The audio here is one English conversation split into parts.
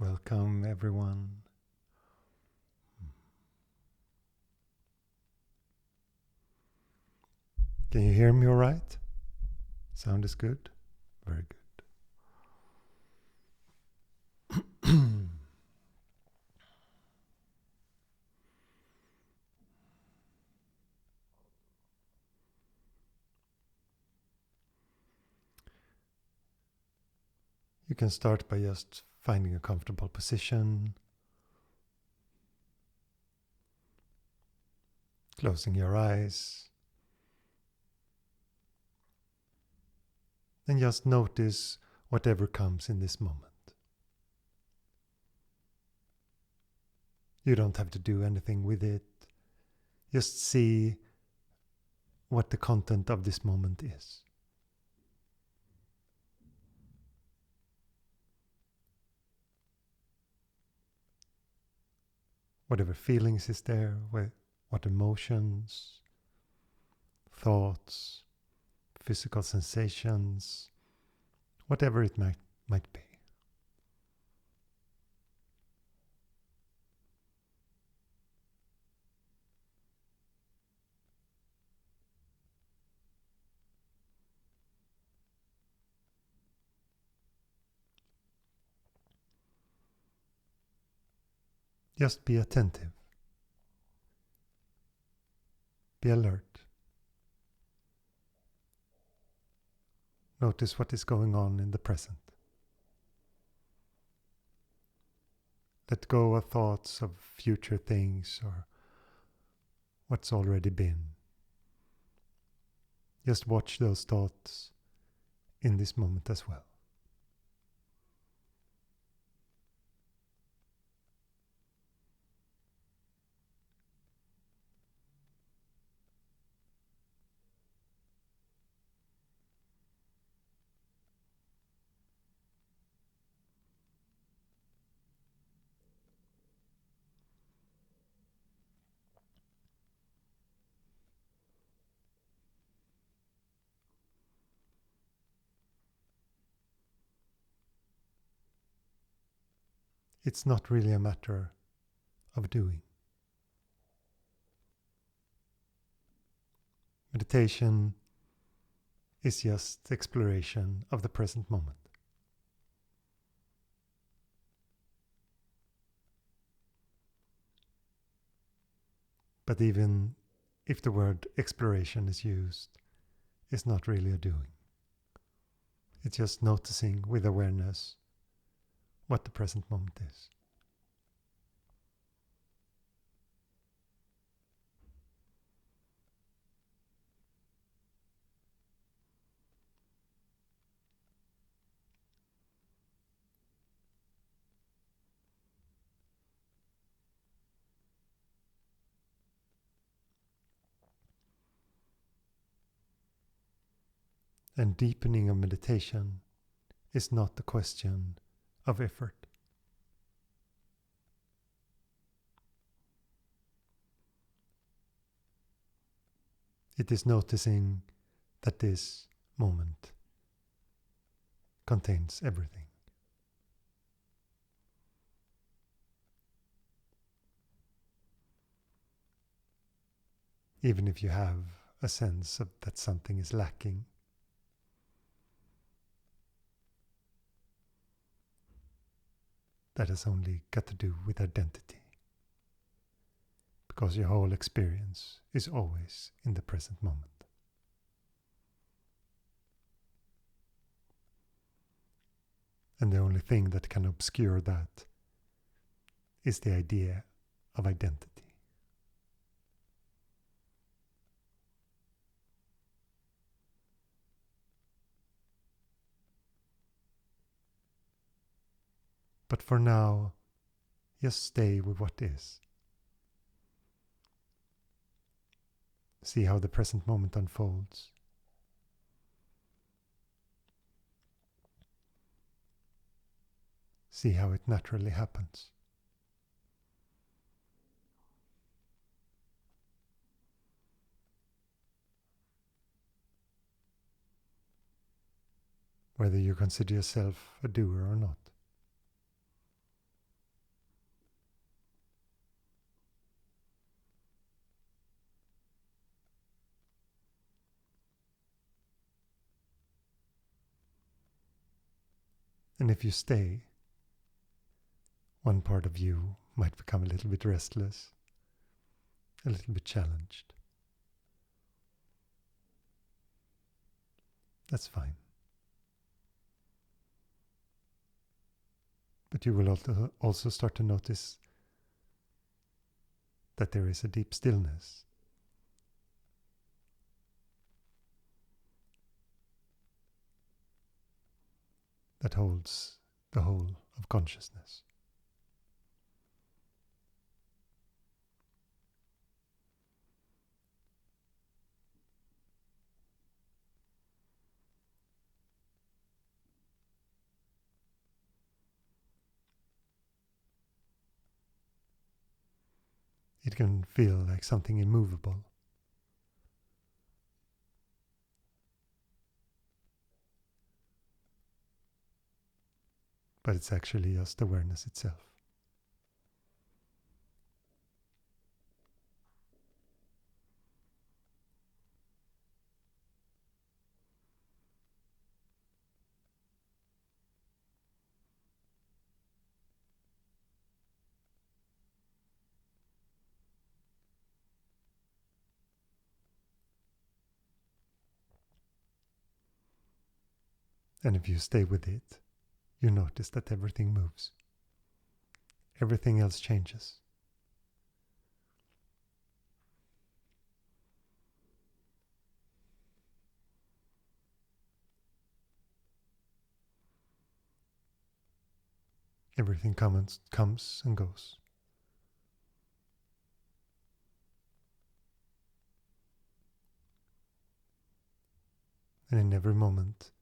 Welcome, everyone. Can you hear me all right? Sound is good? Very good. You can start by just finding a comfortable position, closing your eyes, and just notice whatever comes in this moment. You don't have to do anything with it. Just see what the content of this moment is. Whatever feelings is there, what emotions, thoughts, physical sensations, whatever it might be. Just be attentive. Be alert. Notice what is going on in the present. Let go of thoughts of future things or what's already been. Just watch those thoughts in this moment as well. It's not really a matter of doing. Meditation is just exploration of the present moment. But even if the word exploration is used, it's not really a doing. It's just noticing with awareness what the present moment is. And deepening of meditation is not a question of effort. It is noticing that this moment contains everything. Even if you have a sense of that something is lacking, that has only got to do with identity. Because your whole experience is always in the present moment. And the only thing that can obscure that is the idea of identity. But for now, just stay with what is. See how the present moment unfolds. See how it naturally happens. Whether you consider yourself a doer or not. And if you stay, one part of you might become a little bit restless, a little bit challenged. That's fine. But you will also start to notice that there is a deep stillness. That holds the whole of consciousness. It can feel like something immovable. But it's actually just awareness itself. And if you stay with it, you notice that everything moves. Everything else changes. Everything comes and goes. And in every moment,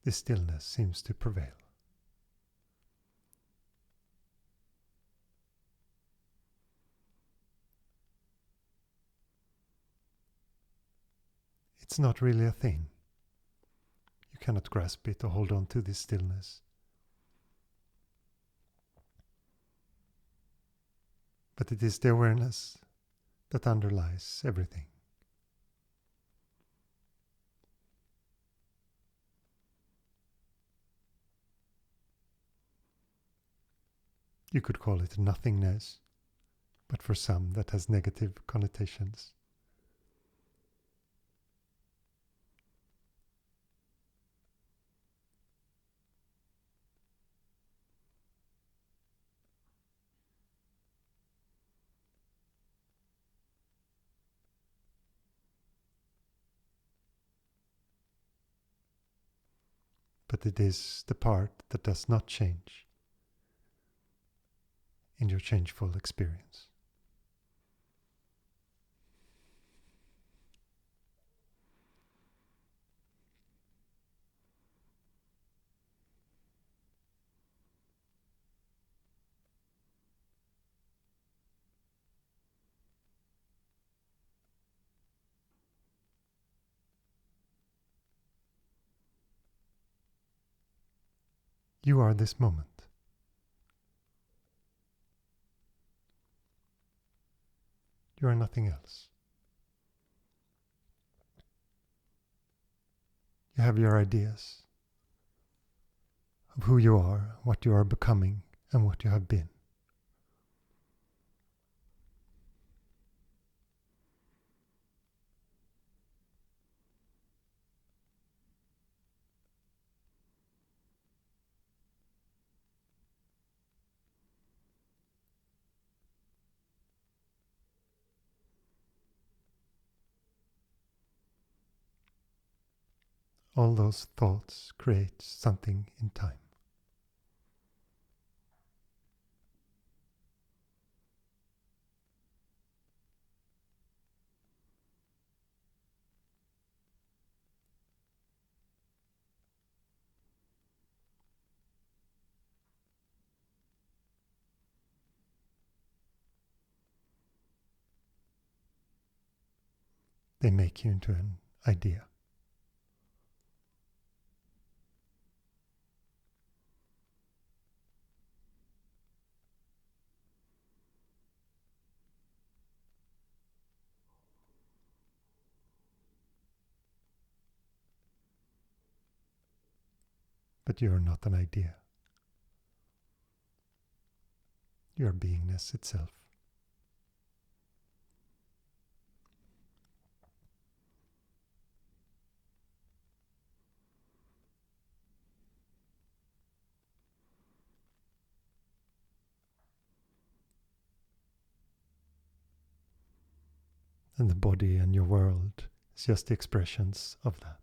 this stillness seems to prevail. It's not really a thing. You cannot grasp it or hold on to this stillness. But it is the awareness that underlies everything. You could call it nothingness, but for some that has negative connotations. But it is the part that does not change in your changeful experience. You are this moment. You are nothing else. You have your ideas of who you are, what you are becoming, and what you have been. All those thoughts create something in time. They make you into an idea. But you are not an idea. You are beingness itself. And the body and your world is just the expressions of that.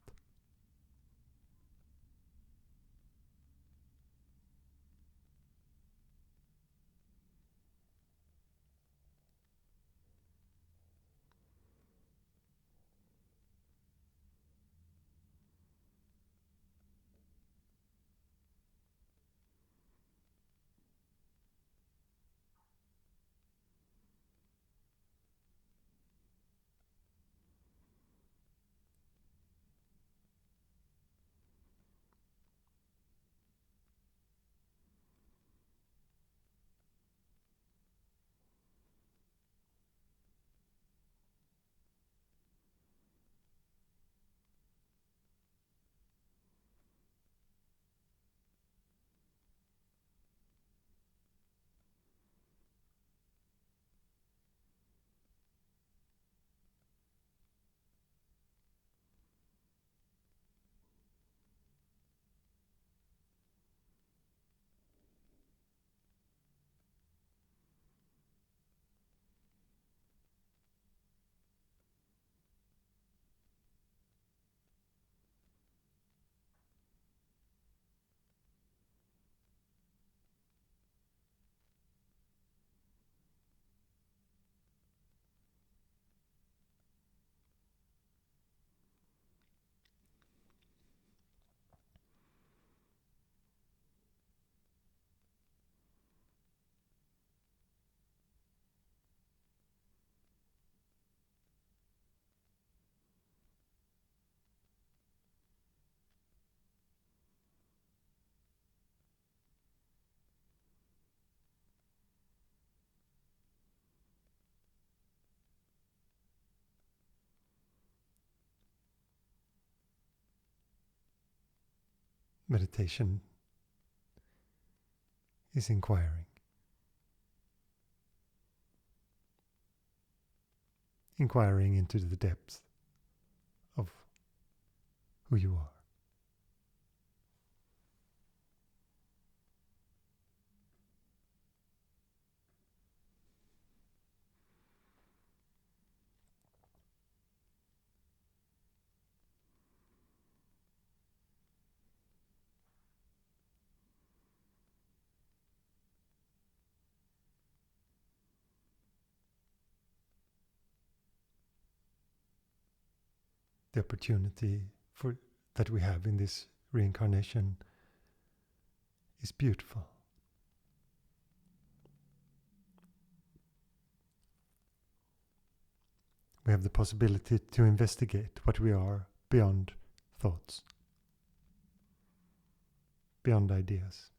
Meditation is inquiring. Inquiring into the depth of who you are. The opportunity that we have in this reincarnation is beautiful. We have the possibility to investigate what we are beyond thoughts, beyond ideas.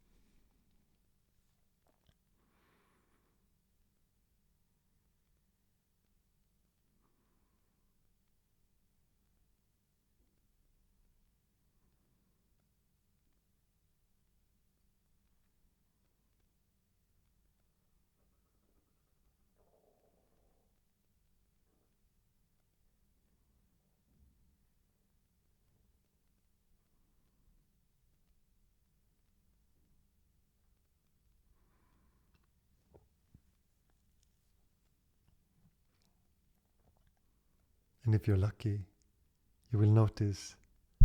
And if you're lucky, you will notice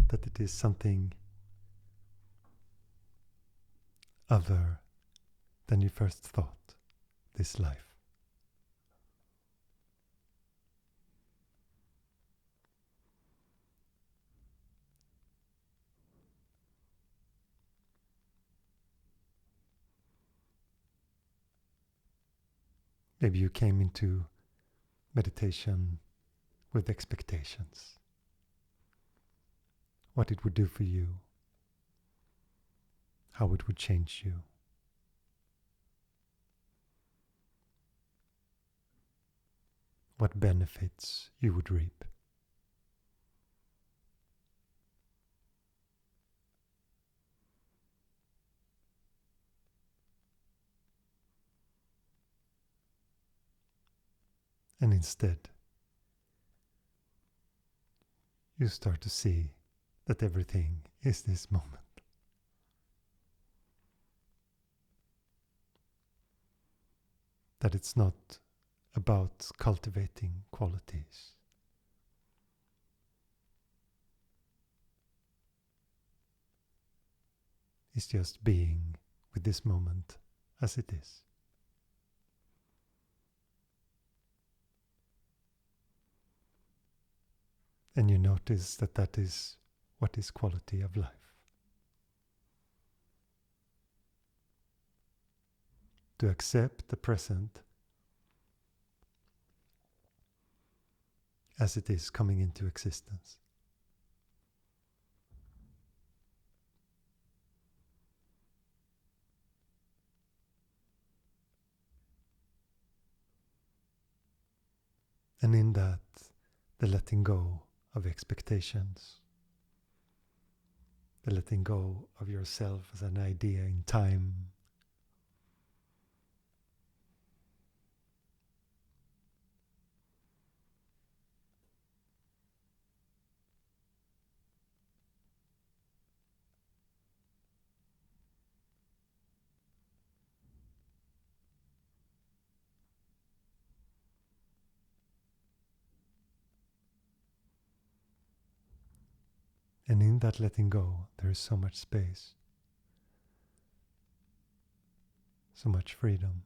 that it is something other than you first thought, this life. Maybe you came into meditation with expectations. What it would do for you, how it would change you. What benefits you would reap. And instead, you start to see that everything is this moment. That it's not about cultivating qualities. It's just being with this moment as it is. And you notice that that is what is quality of life. To accept the present as it is coming into existence. And in that, the letting go of expectations, the letting go of yourself as an idea in time, and in that letting go, there is so much space, so much freedom.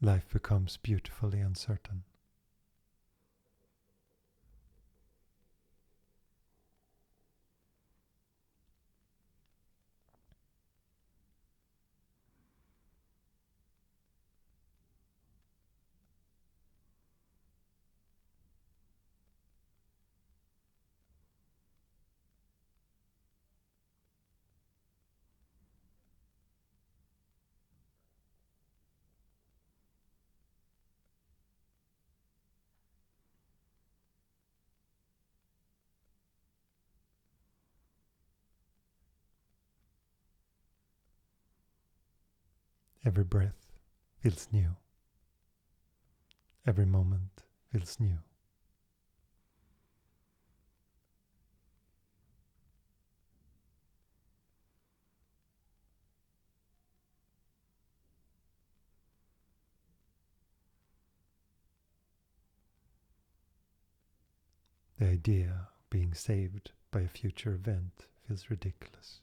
Life becomes beautifully uncertain. Every breath feels new. Every moment feels new. The idea of being saved by a future event feels ridiculous.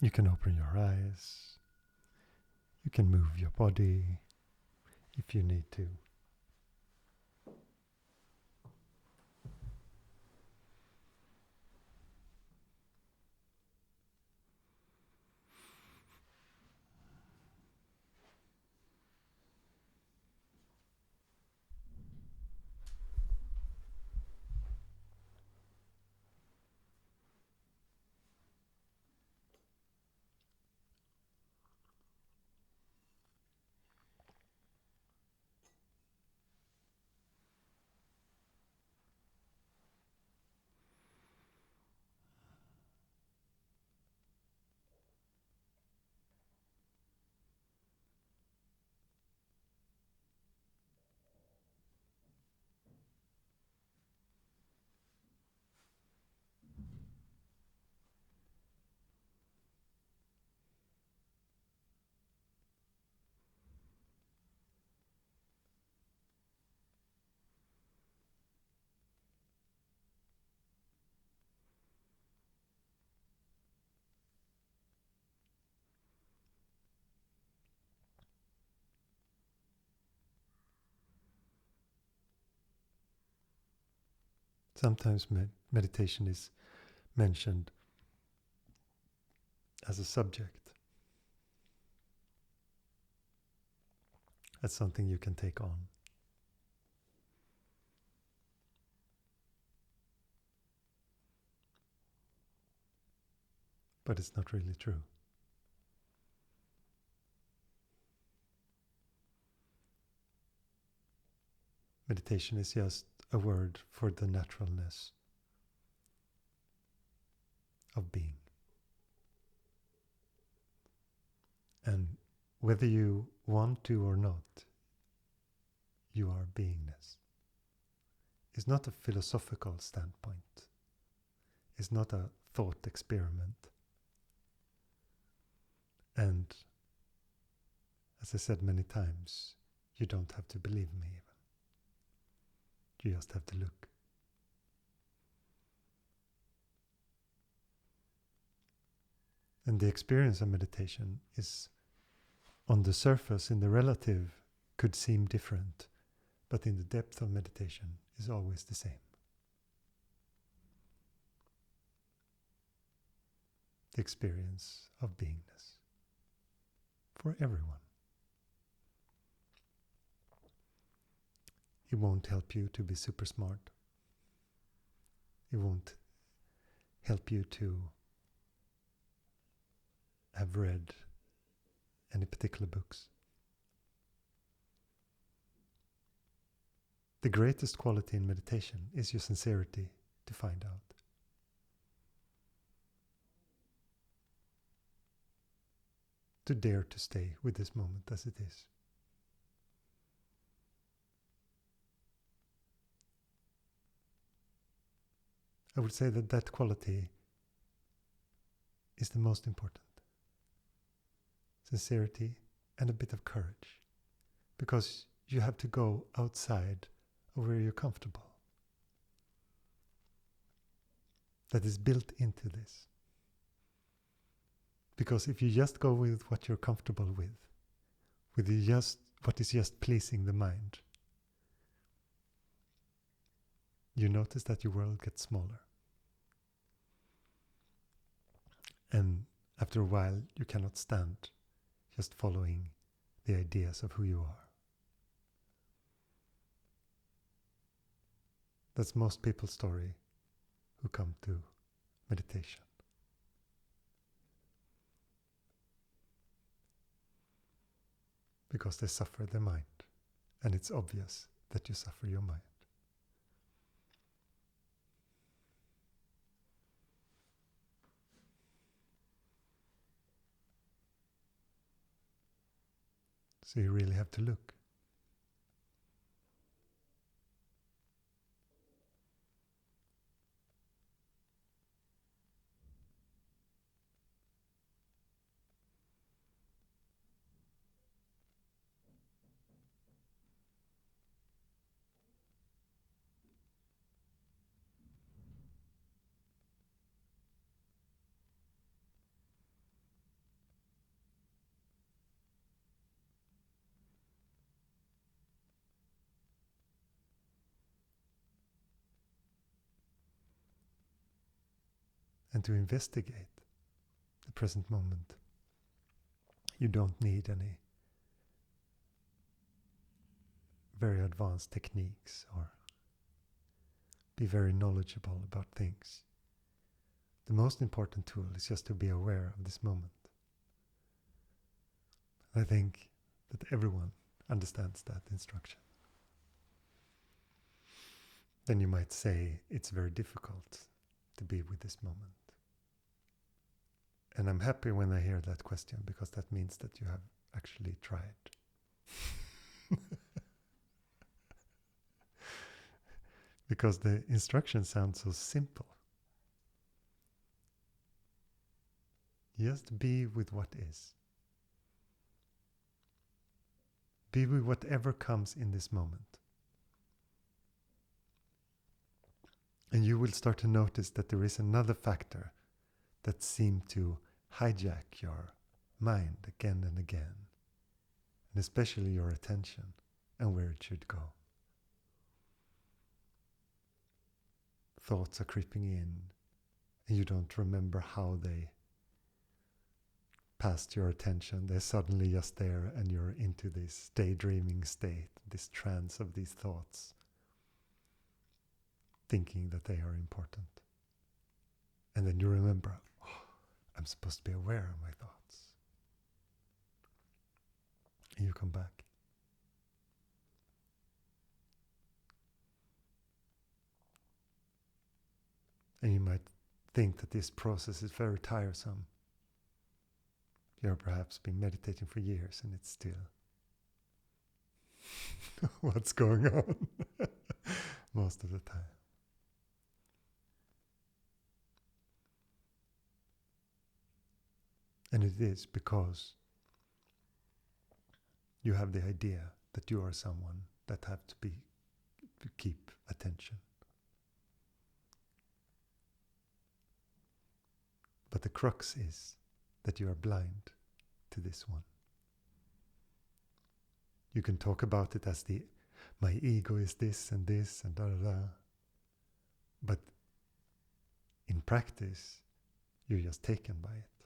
You can open your eyes. You can move your body if you need to. Sometimes meditation is mentioned as a subject, as something you can take on. But it's not really true. Meditation is just a word for the naturalness of being. And whether you want to or not, you are beingness. It's not a philosophical standpoint. It's not a thought experiment. And as I said many times, you don't have to believe me even. You just have to look. And the experience of meditation is, on the surface, in the relative, could seem different, but in the depth of meditation is always the same. The experience of beingness for everyone. It won't help you to be super smart. It won't help you to have read any particular books. The greatest quality in meditation is your sincerity to find out. To dare to stay with this moment as it is. I would say that that quality is the most important. Sincerity and a bit of courage. Because you have to go outside of where you're comfortable. That is built into this. Because if you just go with what you're comfortable with what is just pleasing the mind, you notice that your world gets smaller. And after a while, you cannot stand just following the ideas of who you are. That's most people's story who come to meditation. Because they suffer their mind. And it's obvious that you suffer your mind. So you really have to look. And to investigate the present moment, you don't need any very advanced techniques or be very knowledgeable about things. The most important tool is just to be aware of this moment. I think that everyone understands that instruction. Then you might say it's very difficult to be with this moment. And I'm happy when I hear that question, because that means that you have actually tried. Because the instructions sound so simple. Just be with what is. Be with whatever comes in this moment. And you will start to notice that there is another factor that seems to hijack your mind again and again. And especially your attention and where it should go. thoughts are creeping in and you don't remember how they passed your attention. They're suddenly just there and you're into this daydreaming state, this trance of these thoughts, thinking that they are important. And then you remember, oh, I'm supposed to be aware of my thoughts. And you come back. And you might think that this process is very tiresome. You've perhaps been meditating for years and it's still what's going on most of the time. And it is because you have the idea that you are someone that have to keep attention. But the crux is that you are blind to this one. You can talk about it as my ego is this and da da da. But in practice, you're just taken by it.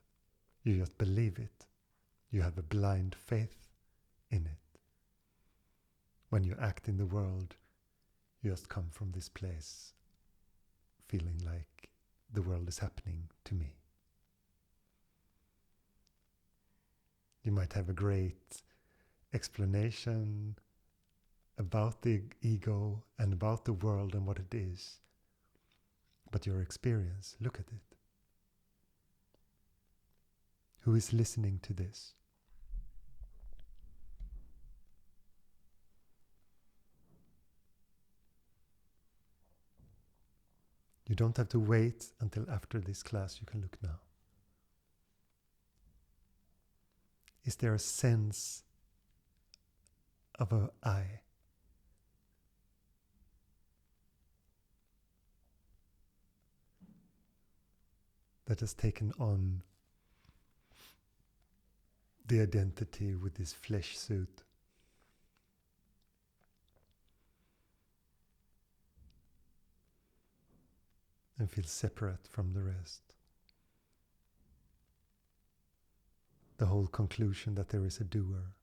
You just believe it. You have a blind faith in it. When you act in the world, you just come from this place feeling like the world is happening to me. You might have a great explanation about the ego and about the world and what it is. But your experience, look at it. Who is listening to this? You don't have to wait until after this class, you can look now. Is there a sense of an I? That has taken on the identity with this flesh suit. And feels separate from the rest. The whole conclusion that there is a doer.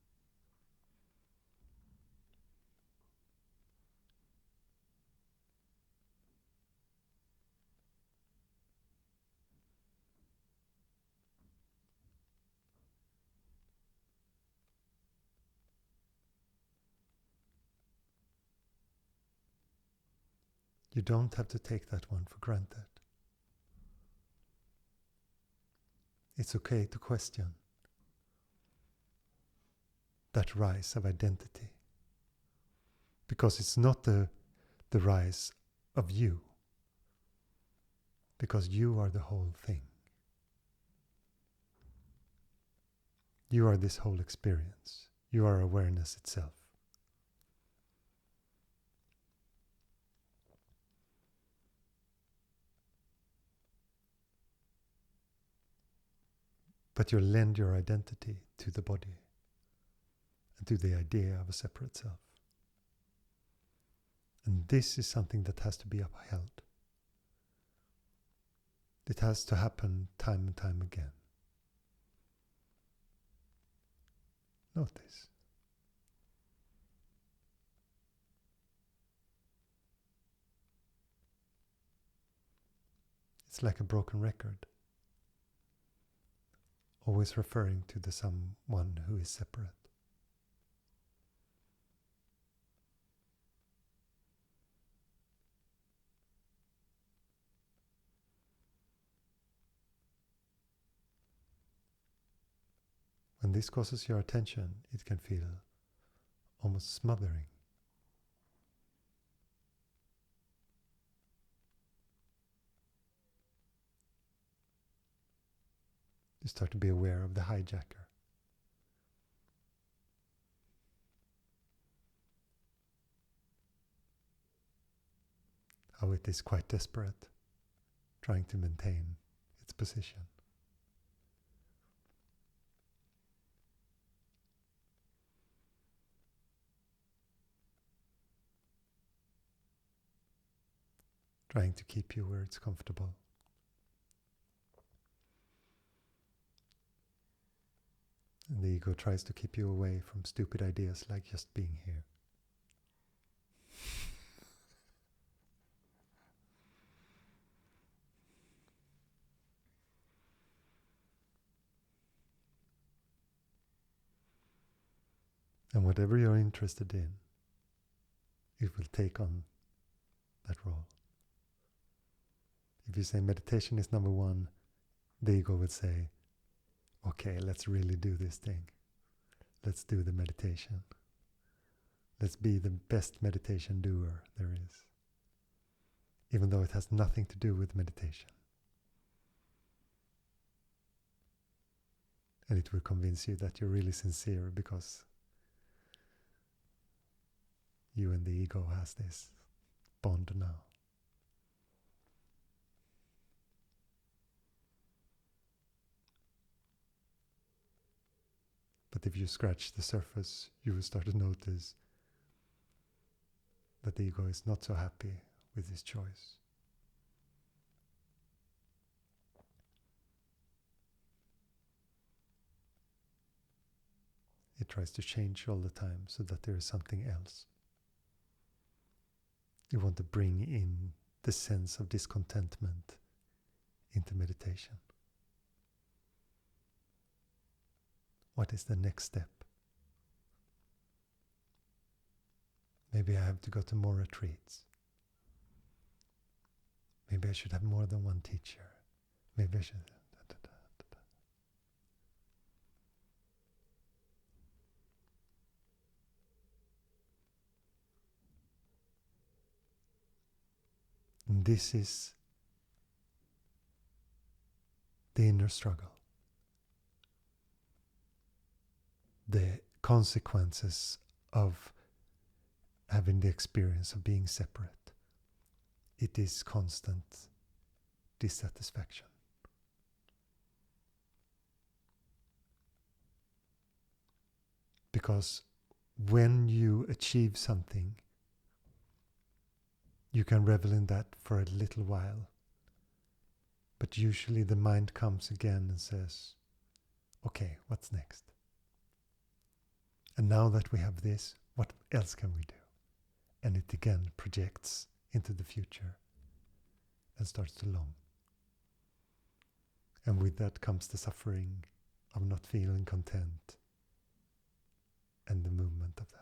You don't have to take that one for granted. It's okay to question that rise of identity. Because it's not the rise of you. Because you are the whole thing. You are this whole experience. You are awareness itself. But you lend your identity to the body and to the idea of a separate self. And this is something that has to be upheld. It has to happen time and time again. Notice. It's like a broken record. Always referring to the someone who is separate. When this causes your attention, it can feel almost smothering. You start to be aware of the hijacker. How it is quite desperate, trying to maintain its position. trying to keep you where it's comfortable. And the ego tries to keep you away from stupid ideas like just being here. And whatever you're interested in, it will take on that role. If you say meditation is number one, the ego would say, okay, let's really do this thing. Let's do the meditation. Let's be the best meditation doer there is. Even though it has nothing to do with meditation. And it will convince you that you're really sincere because you and the ego has this bond now. But if you scratch the surface, you will start to notice that the ego is not so happy with this choice. It tries to change all the time so that there is something else. You want to bring in the sense of discontentment into meditation. What is the next step? Maybe I have to go to more retreats. Maybe I should have more than one teacher. Maybe I should... And this is the inner struggle. The consequences of having the experience of being separate. It is constant dissatisfaction. Because when you achieve something, you can revel in that for a little while. But usually the mind comes again and says, okay, what's next? And now that we have this, what else can we do? And it again projects into the future and starts to long. And with that comes the suffering of not feeling content and the movement of that.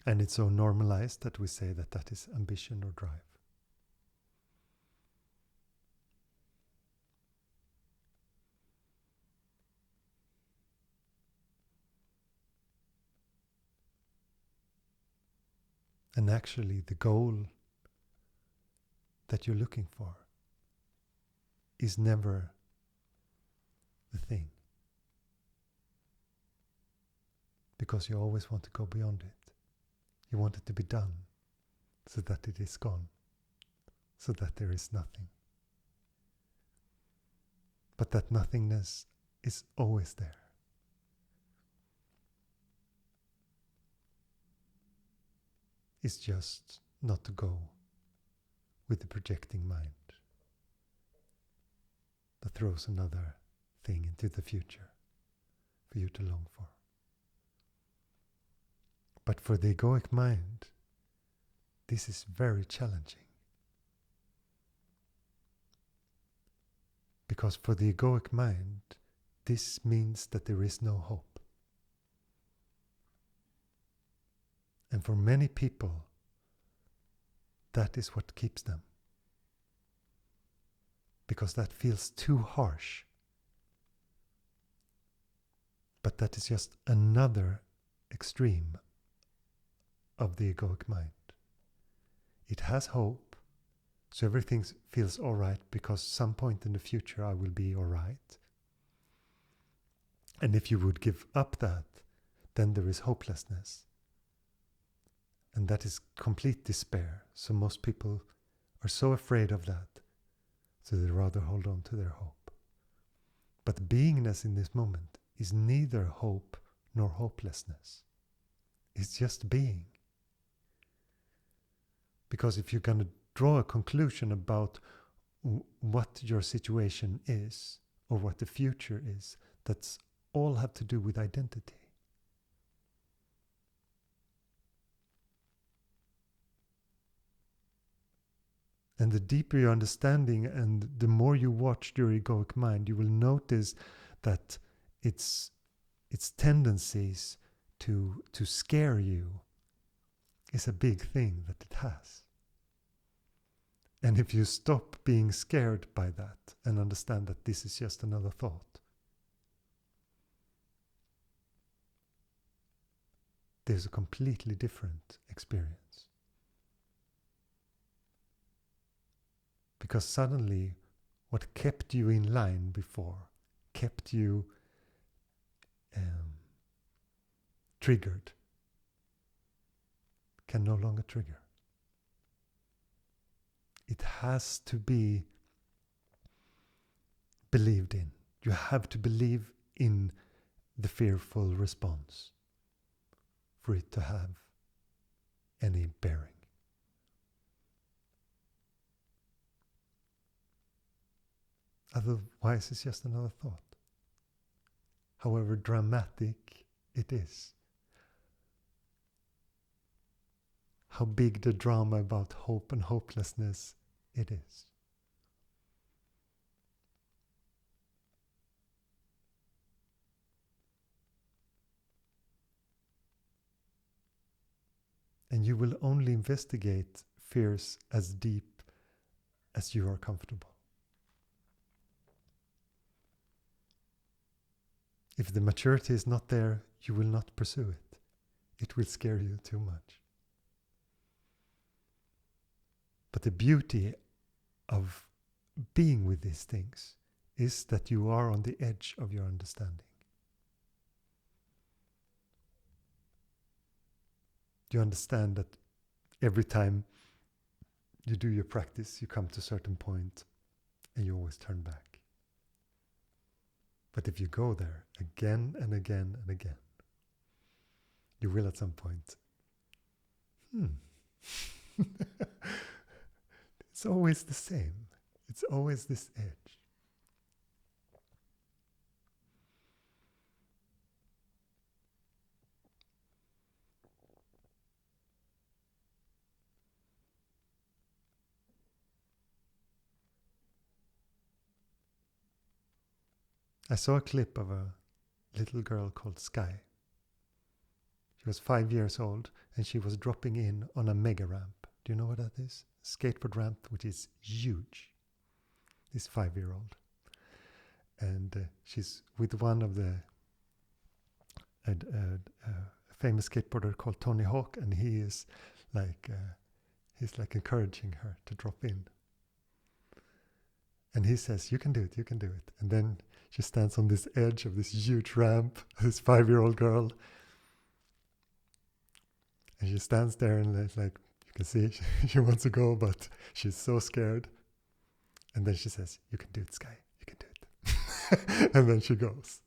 And it's so normalized that we say that that is ambition or drive. And actually the goal that you're looking for is never the thing. Because you always want to go beyond it. You want it to be done, so that it is gone, so that there is nothing. But that nothingness is always there. It's just not to go with the projecting mind that throws another thing into the future for you to long for. But for the egoic mind, this is very challenging. Because for the egoic mind, this means that there is no hope. And for many people, that is what keeps them. Because that feels too harsh. But that is just another extreme of the egoic mind. It has hope, so everything feels all right because some point in the future I will be all right. And if you would give up that, then there is hopelessness. And that is complete despair. So most people are so afraid of that, so they rather hold on to their hope. But beingness in this moment is neither hope nor hopelessness. It's just being. Because if you're going to draw a conclusion about what your situation is or what the future is, that's all have to do with identity. And the deeper your understanding and the more you watch your egoic mind, you will notice that its tendencies to scare you is a big thing that it has. And if you stop being scared by that and understand that this is just another thought, there's a completely different experience. Because suddenly what kept you in line before, kept you triggered, can no longer trigger. It has to be believed in. You have to believe in the fearful response for it to have any bearing. Otherwise, it's just another thought. However dramatic it is. How big the drama about hope and hopelessness it is. And you will only investigate fears as deep as you are comfortable. If the maturity is not there, you will not pursue it. It will scare you too much. But the beauty of being with these things is that you are on the edge of your understanding. You understand that every time you do your practice, you come to a certain point and you always turn back. But if you go there again and again and again, you will at some point, it's always the same. It's always this edge. I saw a clip of a little girl called Sky. She was 5 years old and she was dropping in on a mega ramp. Do you know what that is? A skateboard ramp, which is huge. This 5-year-old. And she's with one of the famous skateboarder called Tony Hawk, and he is like he's like encouraging her to drop in. And he says, "You can do it, you can do it." And then she stands on this edge of this huge ramp, this 5-year-old girl. And she stands there and like you can see she wants to go, but she's so scared. And then she says, "You can do it, Sky, you can do it." And then she goes.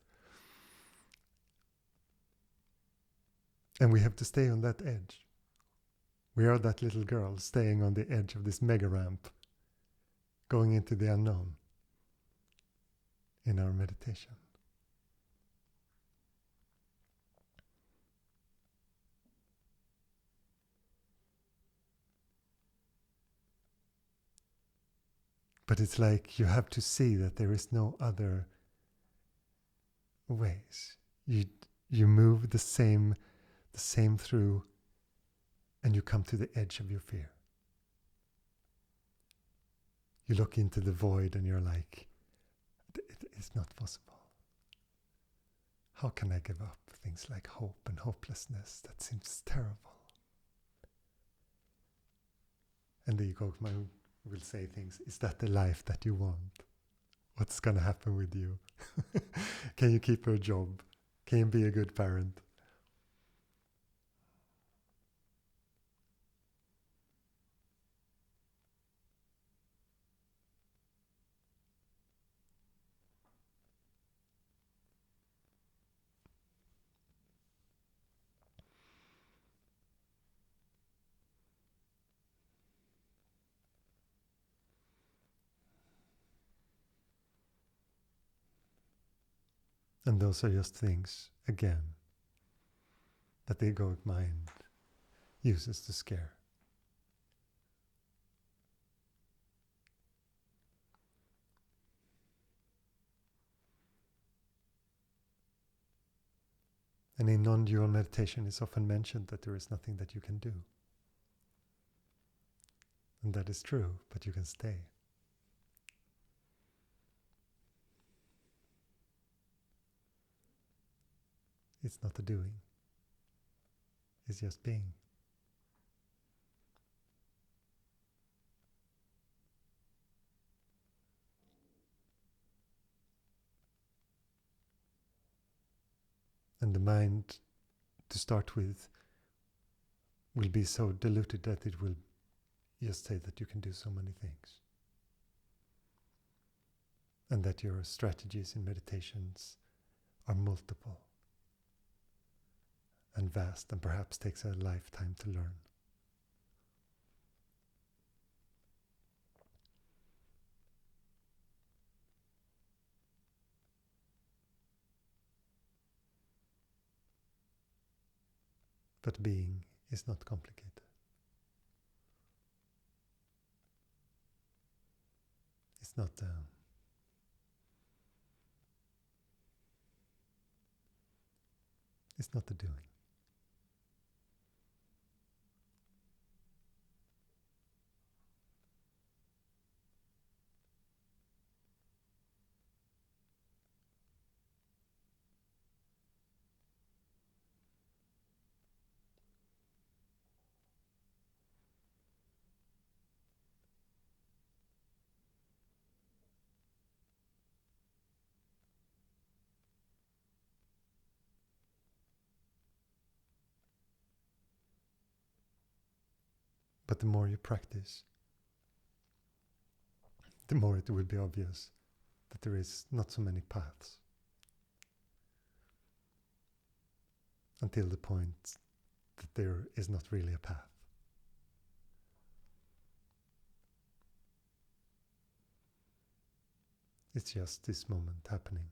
And we have to stay on that edge. We are that little girl staying on the edge of this mega ramp, going into the unknown in our meditation. But it's like you have to see that there is no other ways. You move the same through, and you come to the edge of your fear. You look into the void and you're like, it's not possible. How can I give up things like hope and hopelessness? That seems terrible. And the ego mind will say things, is that the life that you want? What's going to happen with you? Can you keep your job? Can you be a good parent? And those are just things, again, that the egoic mind uses to scare. And in non-dual meditation, it's often mentioned that there is nothing that you can do. And that is true, but you can stay. It's not a doing. It's just being. And the mind, to start with, will be so diluted that it will just say that you can do so many things. And that your strategies in meditations are multiple and vast, and perhaps takes a lifetime to learn. But being is not complicated. It's not it's not the doing. But the more you practice, the more it will be obvious that there is not so many paths. Until the point that there is not really a path. It's just this moment happening.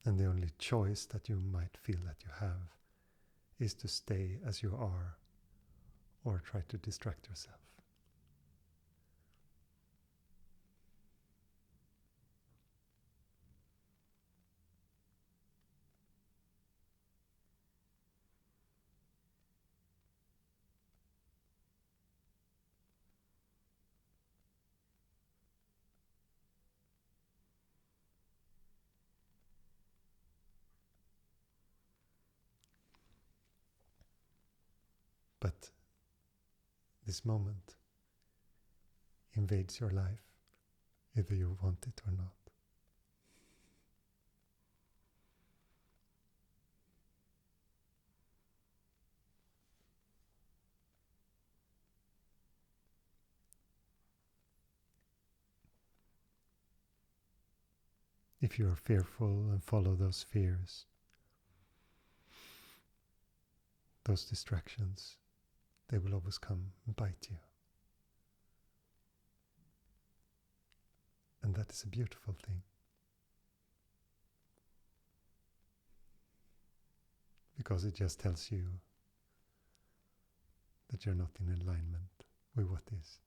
And the only choice that you might feel that you have is to stay as you are or try to distract yourself. But this moment invades your life, either you want it or not. If you are fearful and follow those fears, those distractions, they will always come and bite you. And that is a beautiful thing. Because it just tells you that you're not in alignment with what is.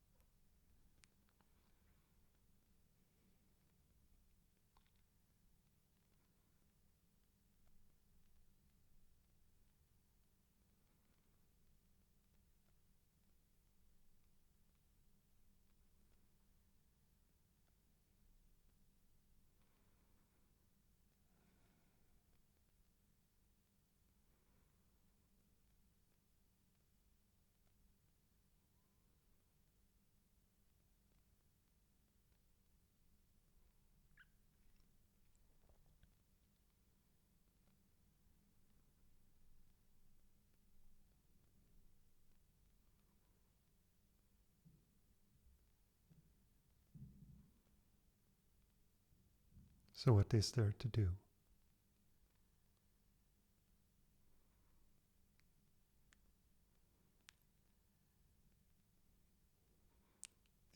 So what is there to do?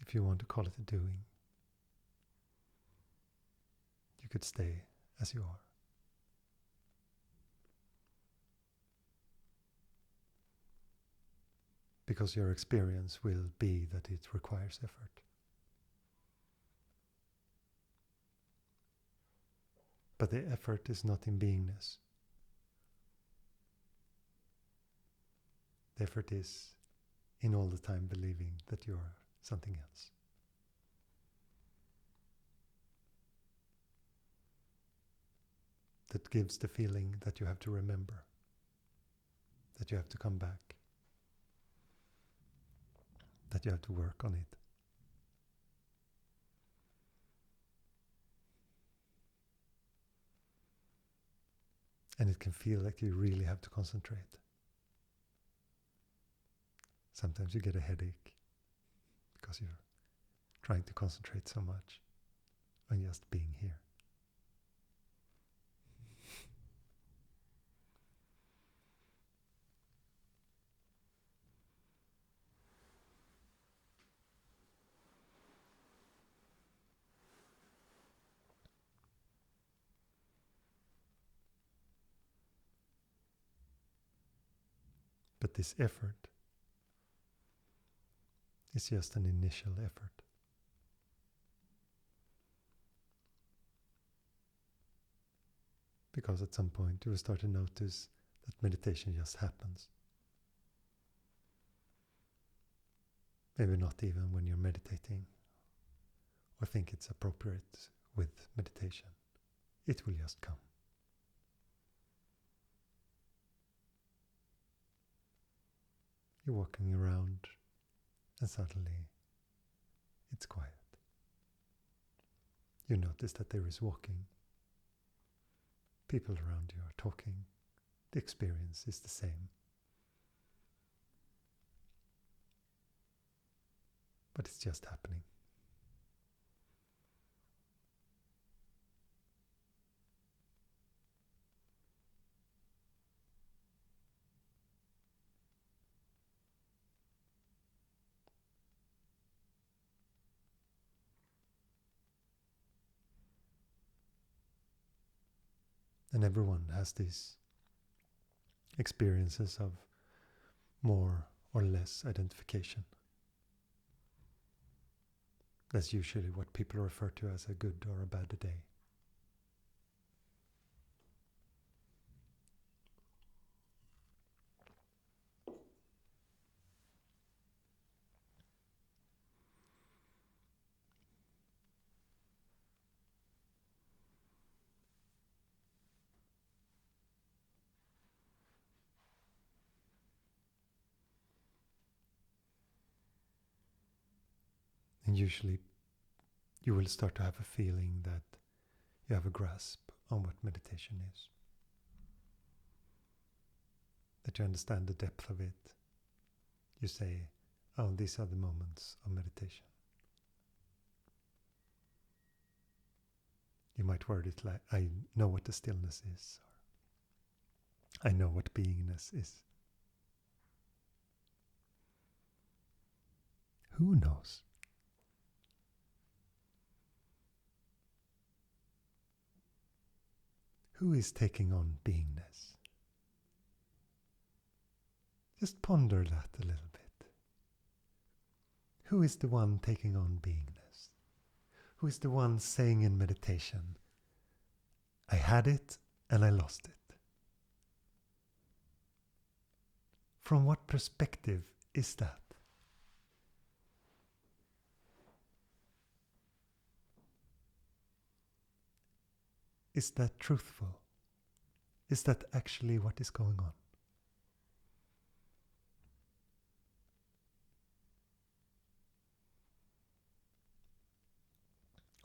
if you want to call it a doing, you could stay as you are. Because your experience will be that it requires effort. But the effort is not in beingness. The effort is in all the time believing that you are something else. That gives the feeling that you have to remember, that you have to come back, that you have to work on it. And it can feel like you really have to concentrate. Sometimes you get a headache because you're trying to concentrate so much on just being here. But this effort is just an initial effort. Because at some point you will start to notice that meditation just happens. Maybe not even when you're meditating or think it's appropriate with meditation. It will just come. You're walking around and suddenly it's quiet. You notice that there is walking. People around you are talking. The experience is the same. But it's just happening. And everyone has these experiences of more or less identification. That's usually what people refer to as a good or a bad day. And usually you will start to have a feeling that you have a grasp on what meditation is. That you understand the depth of it. You say, oh, these are the moments of meditation. You might word it like, I know what the stillness is. Or I know what beingness is. Who knows? Who is taking on beingness? Just ponder that a little bit. Who is the one taking on beingness? Who is the one saying in meditation, I had it and I lost it? From what perspective is that? Is that truthful? Is that actually what is going on?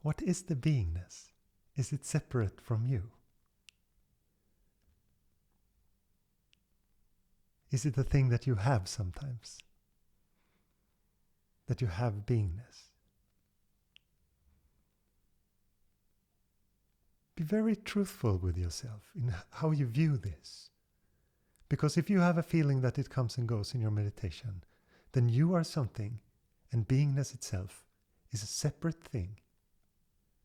What is the beingness? Is it separate from you? Is it a thing that you have sometimes? That you have beingness? Be very truthful with yourself in how you view this. Because if you have a feeling that it comes and goes in your meditation, then you are something and beingness itself is a separate thing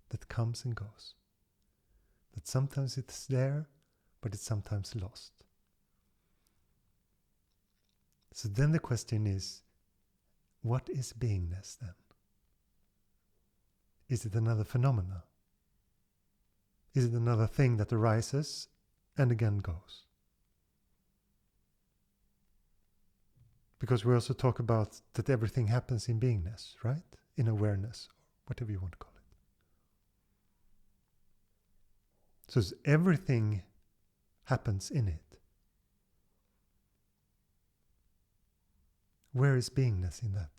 that comes and goes. That sometimes it's there, but it's sometimes lost. So then the question is, what is beingness then? Is it another phenomena? Is it another thing that arises and again goes? Because we also talk about that everything happens in beingness, right? In awareness, whatever you want to call it. So everything happens in it. Where is beingness in that?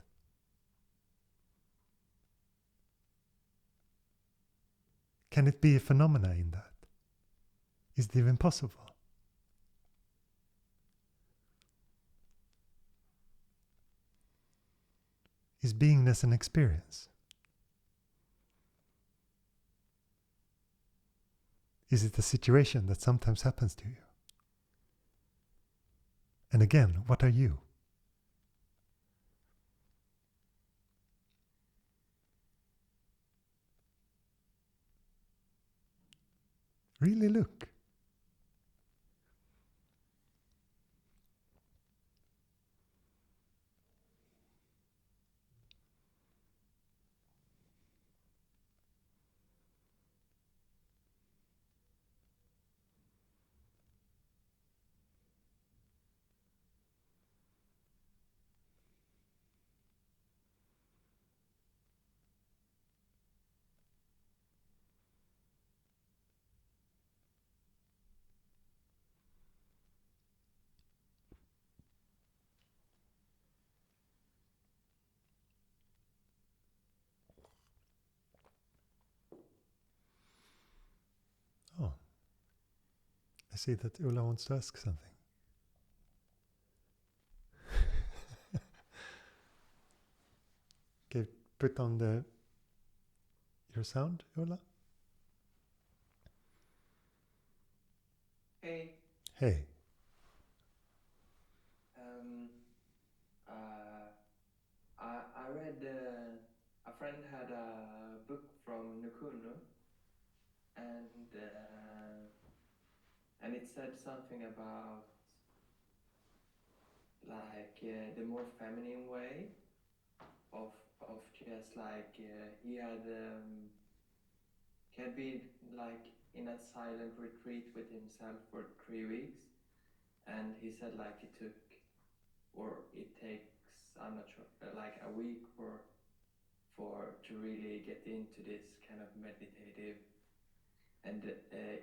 Can it be a phenomena in that? Is it even possible? Is beingness an experience? Is it a situation that sometimes happens to you? And again, what are you? Really look. Oh, I see that Ulla wants to ask something. Okay, put on your sound, Ulla. Hey. Hey. I read, a friend had a book from Nukunu, and it said something about like the more feminine way of just like he had been like in a silent retreat with himself for 3 weeks, and he said like it takes, I'm not sure, like a week to really get into this kind of meditative, and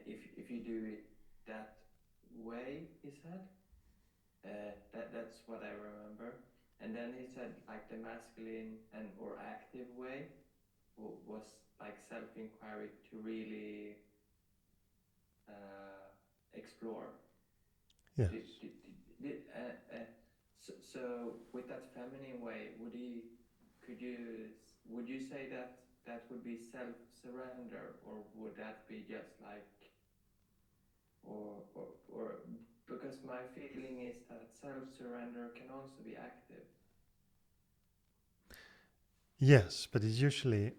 if you do it that way, he said, that's what I remember. And then he said like the masculine and or active way was like self-inquiry to really explore. Yes. So with that feminine way, would you say that that would be self-surrender, or would that be just like, or because my feeling is that self-surrender can also be active. Yes, but it's usually,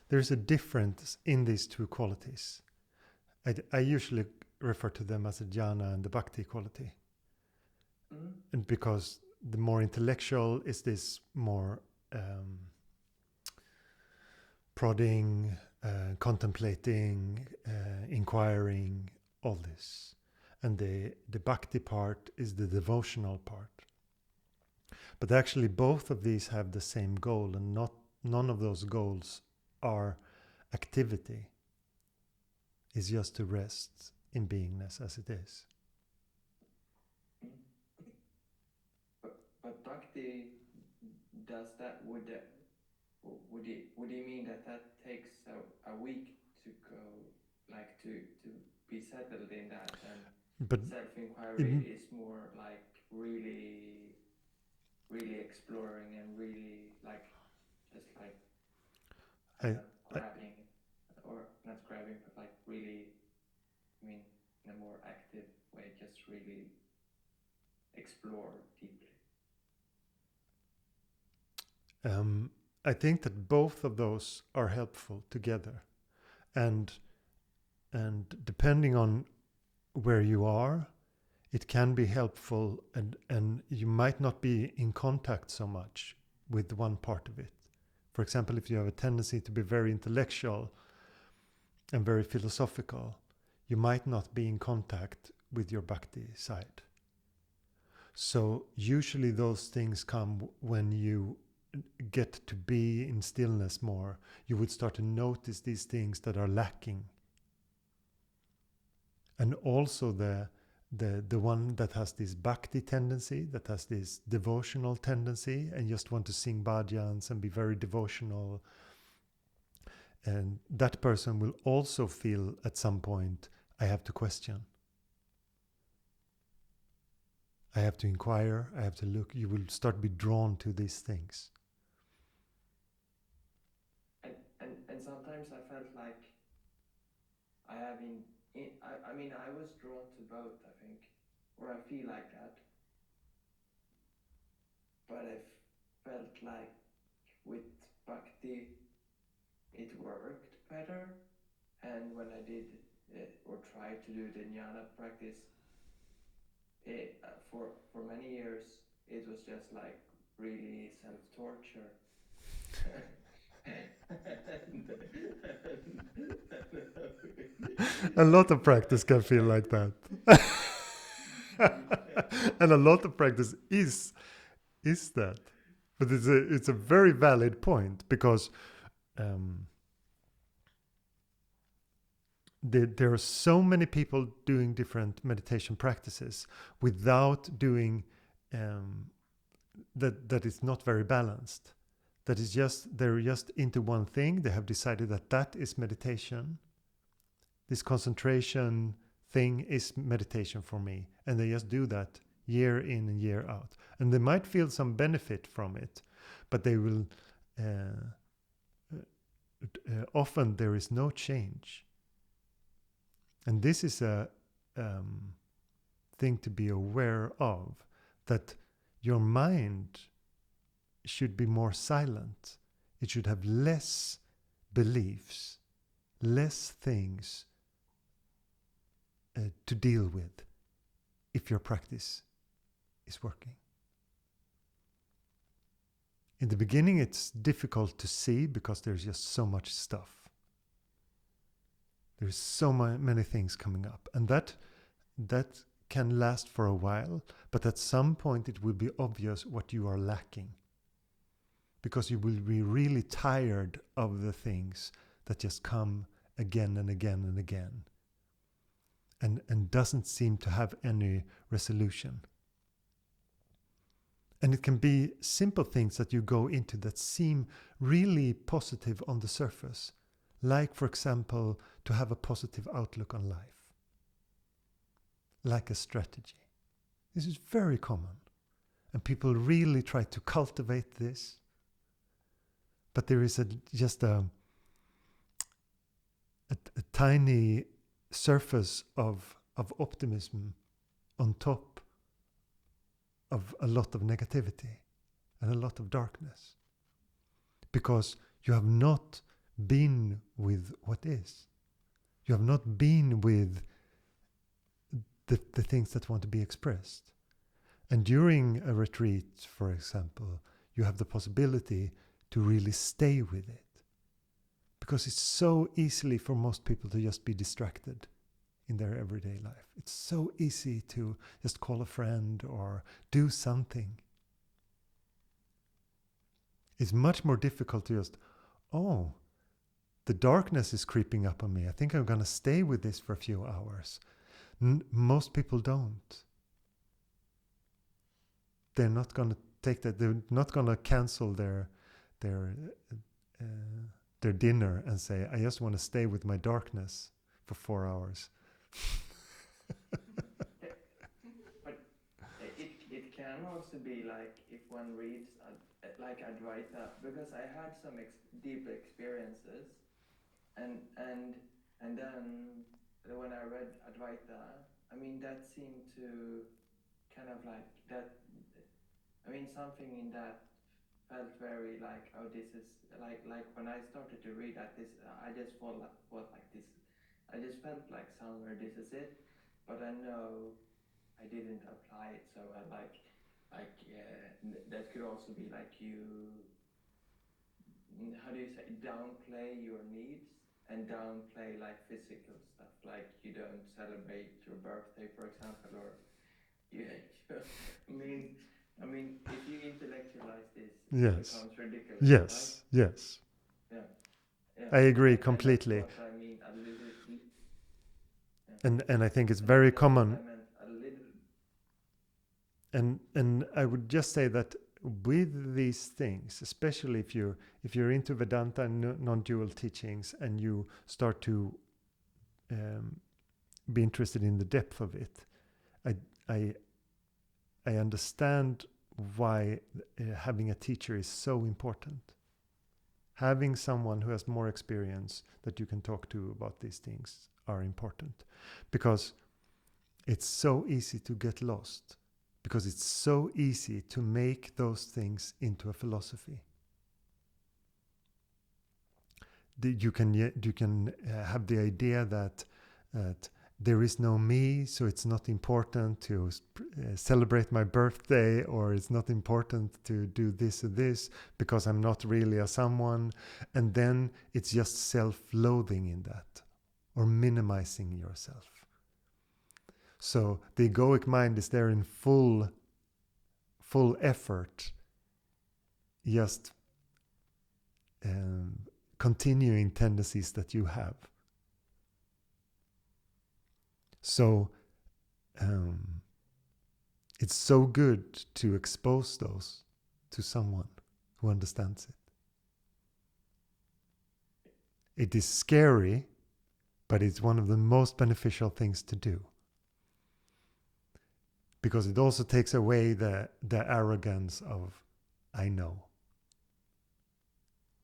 there's a difference in these two qualities. I usually refer to them as the jhana and the bhakti quality. Mm-hmm. And because the more intellectual is this more prodding, contemplating, inquiring, all this. And the bhakti part is the devotional part. But actually both of these have the same goal, and none of those goals are activity. It's just to rest in beingness as it is. But bhakti does that. Would he mean that takes a week to go, like to be settled in that, and But self-inquiry is more like really exploring and really like just like grabbing, or not grabbing, but like really, I mean, in a more active way, just really explore deeply. I think that both of those are helpful together, and depending on where you are, it can be helpful, and you might not be in contact so much with one part of it. For example, if you have a tendency to be very intellectual and very philosophical, you might not be in contact with your bhakti side. So usually those things come when you get to be in stillness more. You would start to notice these things that are lacking. And also the one that has this bhakti tendency, that has this devotional tendency, and just want to sing bhajans and be very devotional, and that person will also feel at some point, I have to question. I have to inquire, I have to look. You will start to be drawn to these things. And sometimes I felt like I have I mean, I was drawn to both, I think, or I feel like that. But I felt like with bhakti, it worked better. And when I did or tried to do the jnana practice, for many years, it was just like really self-torture. A lot of practice can feel like that. And a lot of practice is that. But it's a very valid point, because there are so many people doing different meditation practices without doing that is not very balanced. That is just, they're just into one thing. They have decided that is meditation. This concentration thing is meditation for me. And they just do that year in and year out. And they might feel some benefit from it, but they will often there is no change. And this is a thing to be aware of, that your mind should be more silent. It should have less beliefs, less things to deal with if your practice is working. In the beginning, it's difficult to see because there's just so much stuff. There's so many things coming up, and that can last for a while, but at some point it will be obvious what you are lacking, because you will be really tired of the things that just come again and again and again, and doesn't seem to have any resolution. And it can be simple things that you go into that seem really positive on the surface, like, for example, to have a positive outlook on life, like a strategy. This is very common, and people really try to cultivate this. But there is just a tiny surface of optimism on top of a lot of negativity and a lot of darkness, because you have not been with what is. You have not been with the things that want to be expressed. And during a retreat, for example, you have the possibility to really stay with it, because it's so easily for most people to just be distracted in their everyday life. It's so easy to just call a friend or do something. It's much more difficult to just, oh, the darkness is creeping up on me. I think I'm going to stay with this for a few hours. Most people don't. They're not going to take that. They're not going to cancel their dinner and say, I just want to stay with my darkness for 4 hours. But it can also be like if one reads like Advaita, because I had some deep experiences, and then when I read Advaita, I mean, that seemed to kind of like that. I mean, something in that felt very like, oh, this is like when I started to read that, this I just thought like this. I just felt like somewhere this is it, but I know I didn't apply it so well. That could also be like you. How do you say, downplay your needs and downplay like physical stuff, like you don't celebrate your birthday, for example, or you. I mean, if you intellectualize this, it Yes. becomes ridiculous, right? Yes. Yes. Yeah, yeah. I agree And that's completely. what I mean a little. Yeah. And I think it's And very that's what common. I meant a little. And I would just say that with these things, especially if you're into Vedanta and non-dual teachings, and you start to be interested in the depth of it, I I I understand why having a teacher is so important. Having someone who has more experience that you can talk to about these things are important, because it's so easy to get lost, because it's so easy to make those things into a philosophy. You can have the idea that there is no me, so it's not important to celebrate my birthday, or it's not important to do this or this because I'm not really a someone. And then it's just self-loathing in that, or minimizing yourself. So the egoic mind is there in full effort, just continuing tendencies that you have. So it's so good to expose those to someone who understands it. It is scary, but it's one of the most beneficial things to do, because it also takes away the arrogance of I know,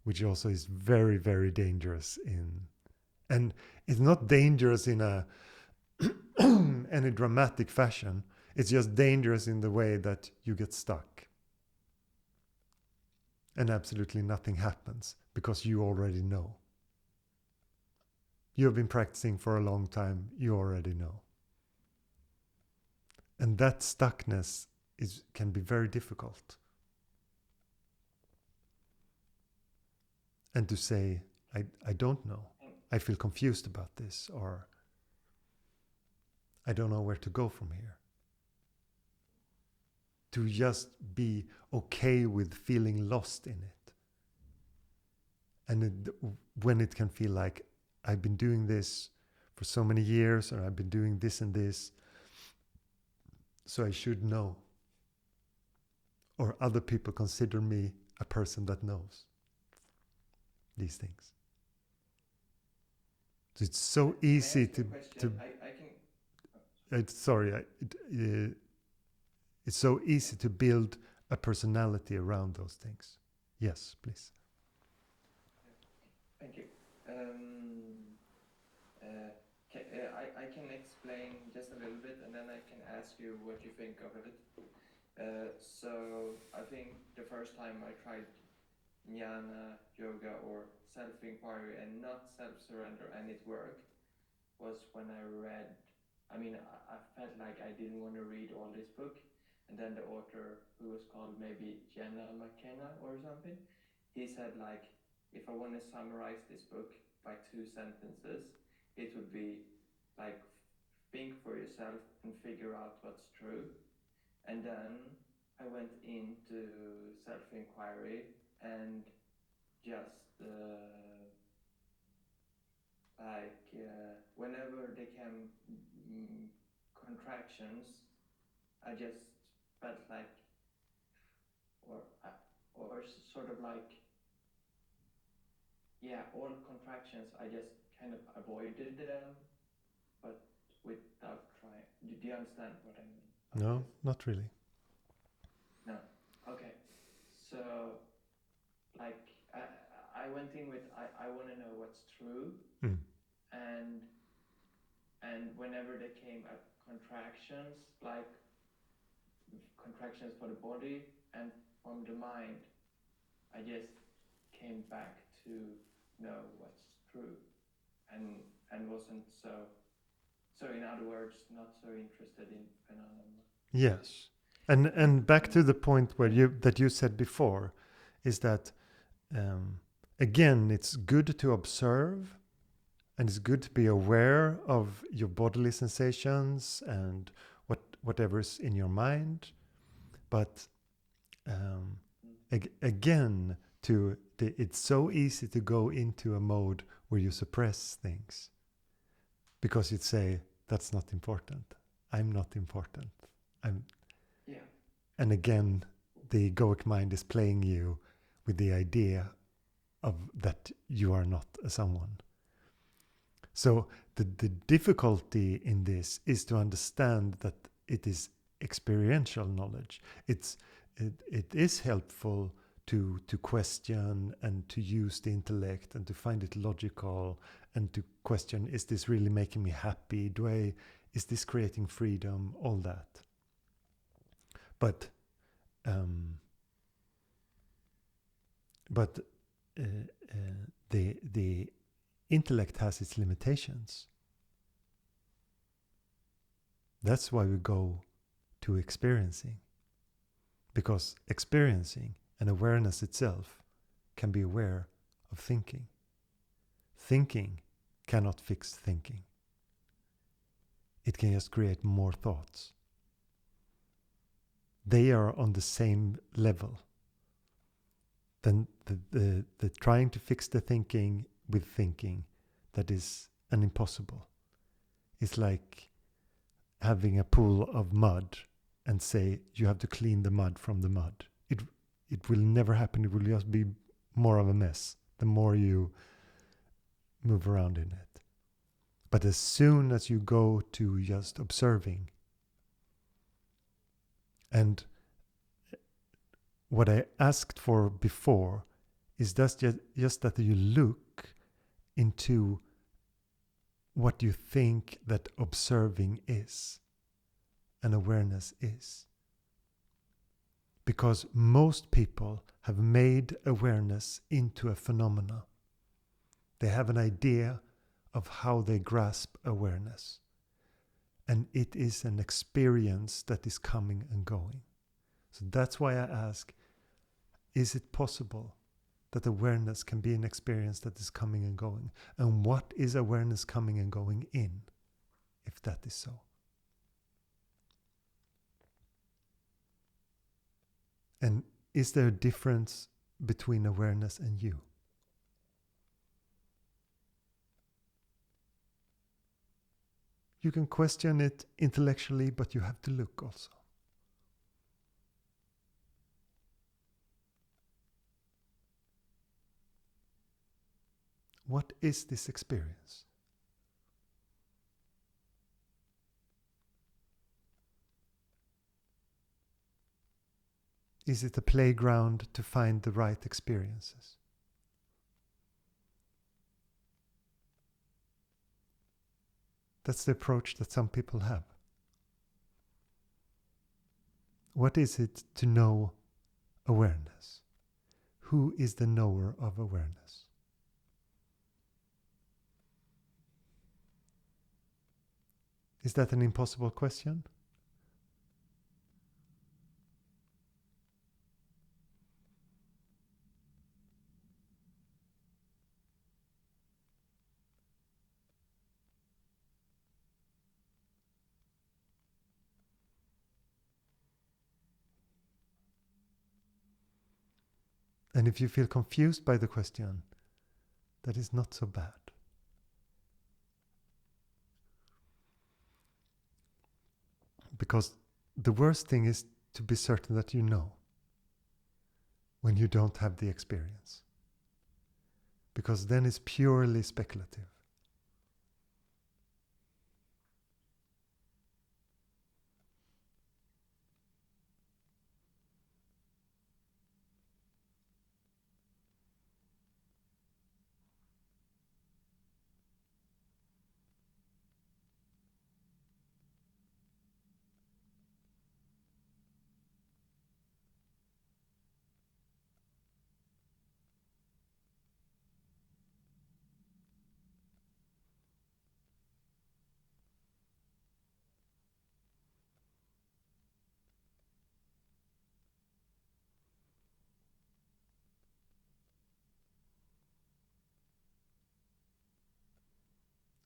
which also is very, very dangerous and it's not dangerous in a any dramatic fashion. It's just dangerous in the way that you get stuck and absolutely nothing happens because you already know. You have been practicing for a long time, you already know. And that stuckness can be very difficult. And to say, I don't know, I feel confused about this, or I don't know where to go from here. To just be okay with feeling lost in it. And when it can feel like I've been doing this for so many years, or I've been doing this and this, so I should know. Or other people consider me a person that knows these things. So it's so easy to I can. It's so easy to build a personality around those things. Yes, please. Thank you. I can explain just a little bit, and then I can ask you what you think of it. So I think the first time I tried jnana yoga or self-inquiry and not self-surrender, and it worked, was when I read. I felt like I didn't want to read all this book, and then the author, who was called maybe Jenna McKenna or something, he said like, if I want to summarize this book by 2 sentences, it would be like, think for yourself and figure out what's true. And then I went into self-inquiry and just whenever they came contractions, I just felt like, or sort of like, yeah, all contractions, I just kind of avoided them, but without trying. Do you understand what I mean? No, not really. No. Okay. So, like, I went in with, I want to know what's true, and whenever they came at contractions, like contractions for the body and from the mind, I just came back to know what's true, and wasn't so in other words not so interested in phenomena. Yes. And back to the point where you said before, is that again, it's good to observe, and it's good to be aware of your bodily sensations and whatever's in your mind. But again, it's so easy to go into a mode where you suppress things because you'd say, that's not important. I'm not important. Yeah. And again, the egoic mind is playing you with the idea of that you are not a someone. So the difficulty in this is to understand that it is experiential knowledge. It is helpful to question and to use the intellect and to find it logical and to question, is this really making me happy? Is this creating freedom? All that. But the intellect has its limitations. That's why we go to experiencing. Because experiencing and awareness itself can be aware of thinking. Thinking cannot fix thinking. It can just create more thoughts. They are on the same level. Then the trying to fix the thinking with thinking, that is an impossible. It's like having a pool of mud and say you have to clean the mud from the mud. It will never happen. It will just be more of a mess the more you move around in it. But as soon as you go to just observing, and what I asked for before is just that you look into what you think that observing is and awareness is. Because most people have made awareness into a phenomena. They have an idea of how they grasp awareness. And it is an experience that is coming and going. So that's why I ask, is it possible that awareness can be an experience that is coming and going? And what is awareness coming and going in, if that is so? And is there a difference between awareness and you? You can question it intellectually, but you have to look also. What is this experience? Is it a playground to find the right experiences? That's the approach that some people have. What is it to know awareness? Who is the knower of awareness? Is that an impossible question? And if you feel confused by the question, that is not so bad. Because the worst thing is to be certain that you know when you don't have the experience. Because then it's purely speculative.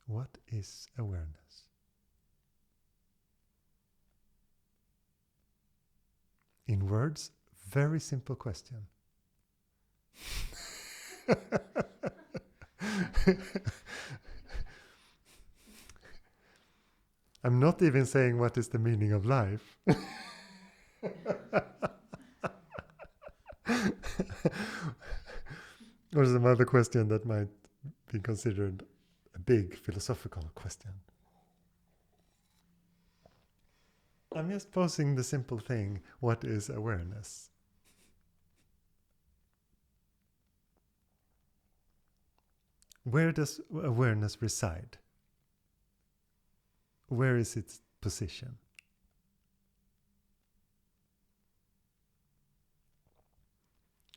What is awareness? In words, very simple question. I'm not even saying what is the meaning of life. Or some other question that might be considered a big philosophical question. I'm just posing the simple thing, what is awareness? Where does awareness reside? Where is its position?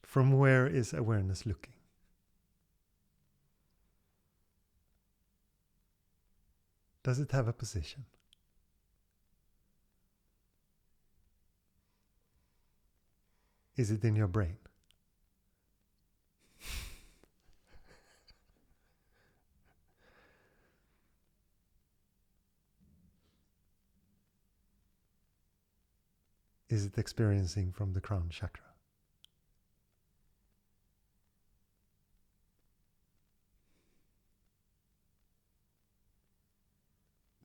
From where is awareness looking? Does it have a position? Is it in your brain? Is it experiencing from the crown chakra?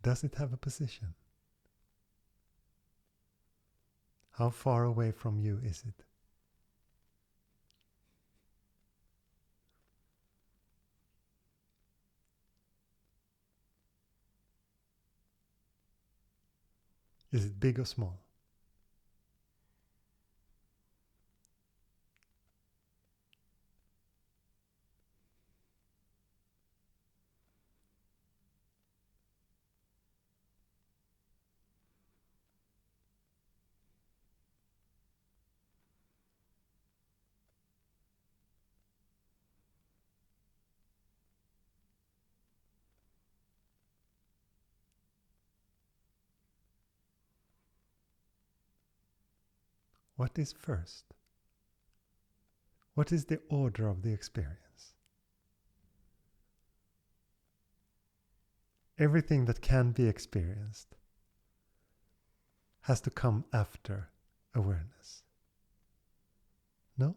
Does it have a position? How far away from you is it? Is it big or small? What is first? What is the order of the experience? Everything that can be experienced has to come after awareness. No?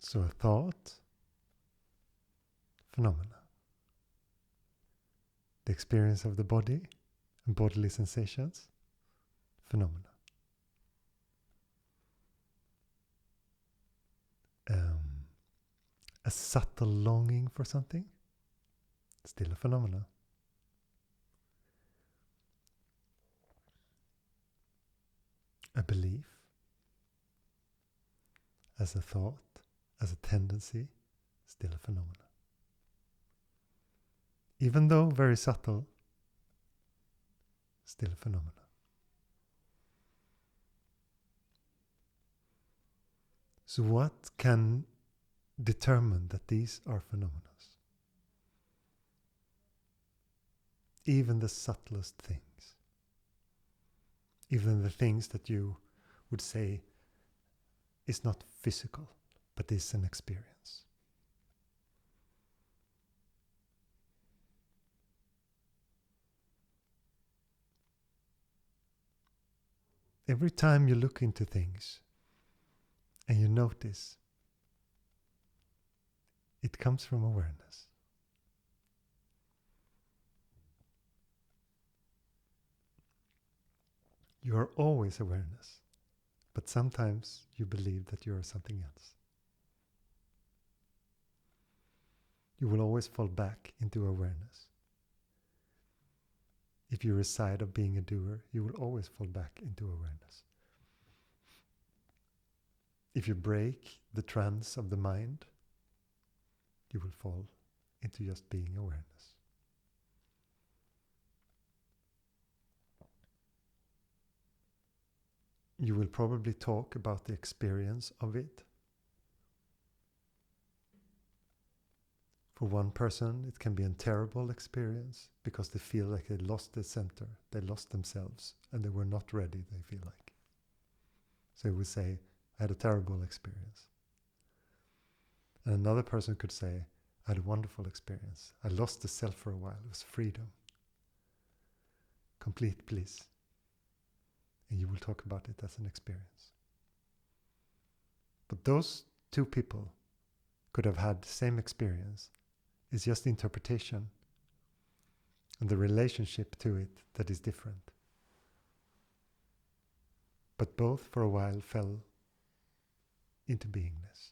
So a thought, phenomena. The experience of the body and bodily sensations, phenomena. A subtle longing for something, still a phenomena. A belief, as a thought, as a tendency, still a phenomena. Even though very subtle, still a phenomena. So what can determine that these are phenomena? Even the subtlest things. Even the things that you would say is not physical, but is an experience. Every time you look into things and you notice, it comes from awareness. You are always awareness, but sometimes you believe that you are something else. You will always fall back into awareness. If you reside of being a doer, you will always fall back into awareness. If you break the trance of the mind, you will fall into just being awareness. You will probably talk about the experience of it For one person, it can be a terrible experience because they feel like they lost their center, they lost themselves, and they were not ready, they feel like. So they would say, I had a terrible experience. And another person could say, I had a wonderful experience. I lost the self for a while. It was freedom. Complete bliss. And you will talk about it as an experience. But those two people could have had the same experience. It's just interpretation and the relationship to it that is different. But both for a while fell into beingness.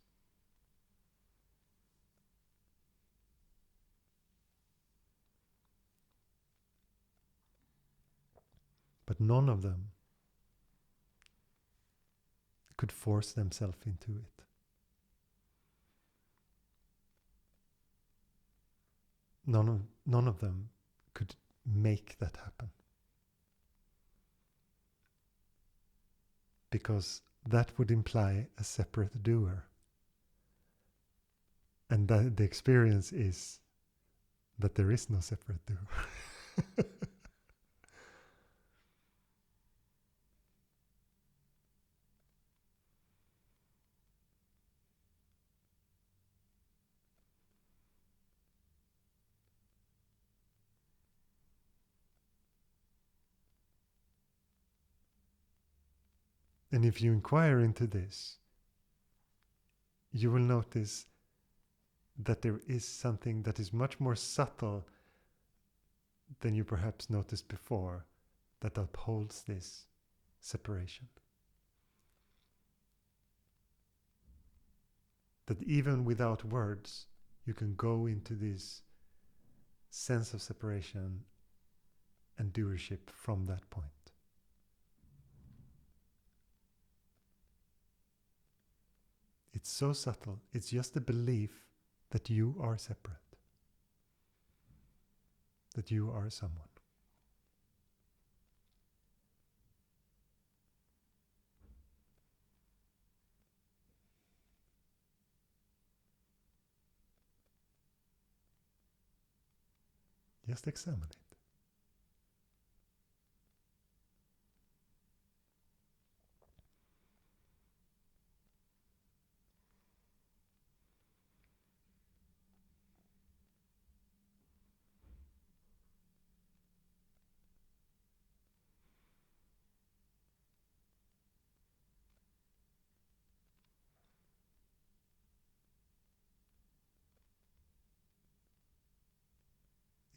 But none of them could force themselves into it. None of them could make that happen. Because that would imply a separate doer. And the experience is that there is no separate doer. And if you inquire into this, you will notice that there is something that is much more subtle than you perhaps noticed before that upholds this separation. That even without words, you can go into this sense of separation and doership from that point. It's so subtle. It's just a belief that you are separate. That you are someone. Just examine it.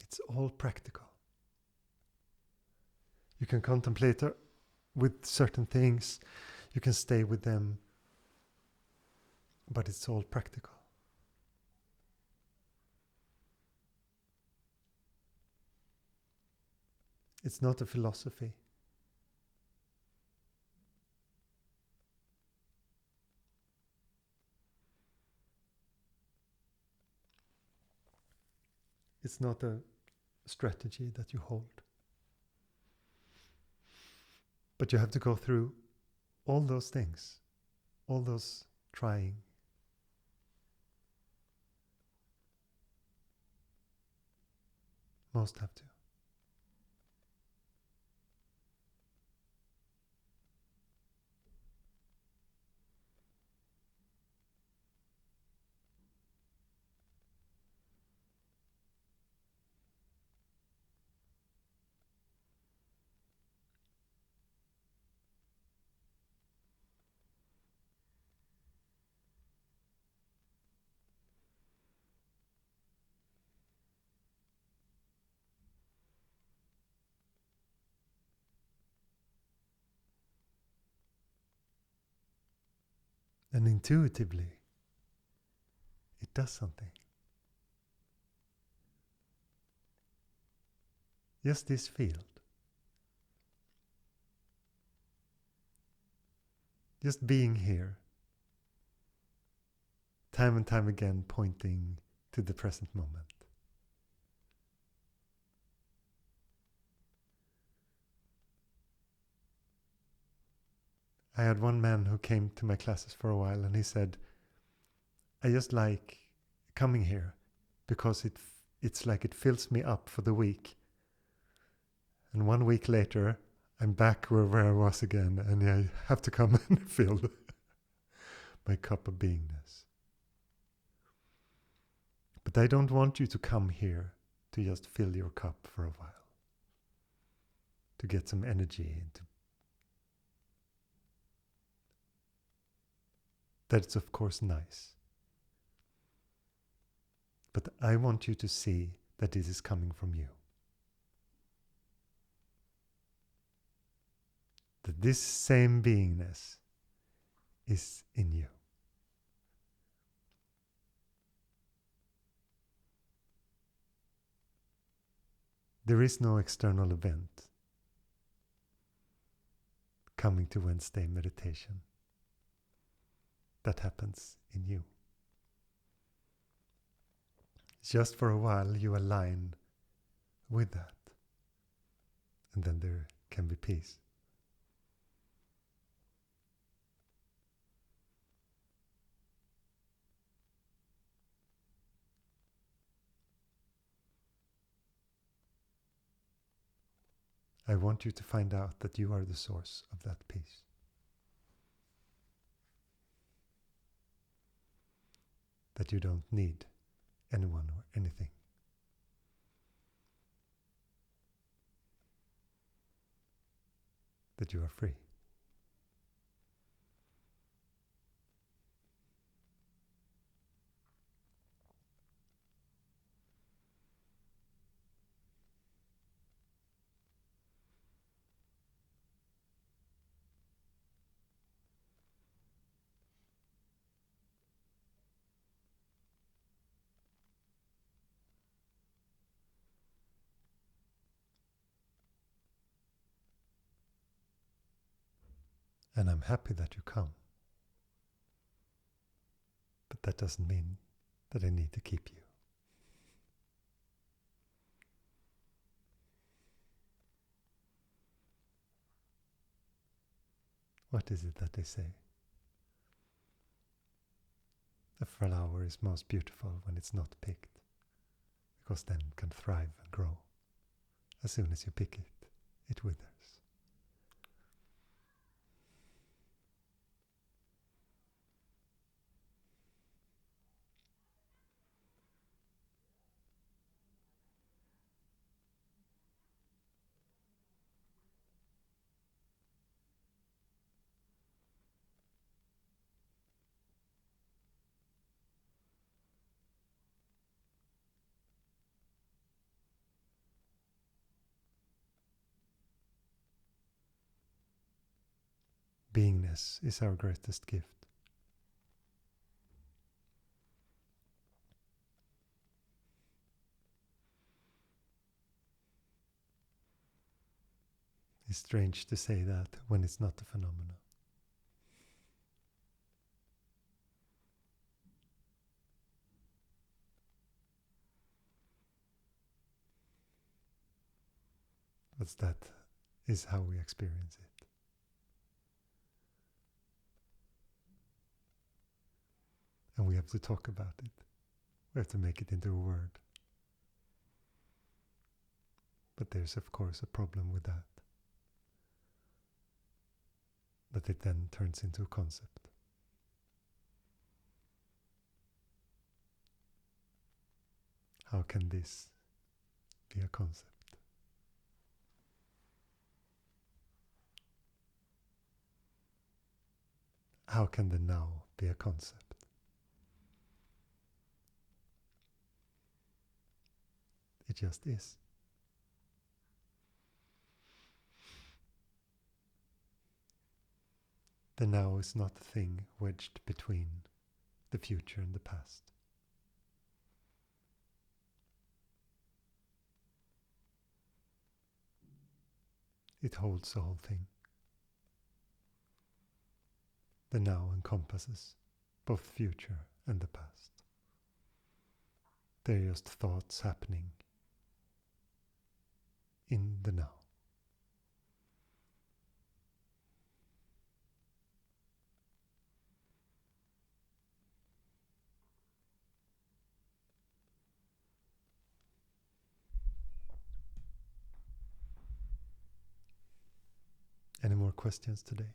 It's all practical. You can contemplate with certain things, you can stay with them, but it's all practical. It's not a philosophy. It's not a strategy that you hold. But you have to go through all those things, all those trying. Most have to. And intuitively, it does something. Just this field. Just being here. Time and time again pointing to the present moment. I had one man who came to my classes for a while and he said, I just like coming here because it's like it fills me up for the week. And 1 week later, I'm back where I was again, and I have to come and fill my cup of beingness. But I don't want you to come here to just fill your cup for a while, to get some energy. That's of course nice. But I want you to see that this is coming from you. That this same beingness is in you. There is no external event coming to Wednesday meditation. That happens in you. Just for a while you align with that, and then there can be peace. I want you to find out that you are the source of that peace. That you don't need anyone or anything. That you are free. And I'm happy that you come. But that doesn't mean that I need to keep you. What is it that they say? A flower is most beautiful when it's not picked, because then it can thrive and grow. As soon as you pick it, it withers. Beingness is our greatest gift. It's strange to say that when it's not a phenomenon. But that is how we experience it. And we have to talk about it. We have to make it into a word. But there's of course a problem with that. That it then turns into a concept. How can this be a concept? How can the now be a concept? It just is. The now is not a thing wedged between the future and the past. It holds the whole thing. The now encompasses both future and the past. They're just thoughts happening in the now. more questions today.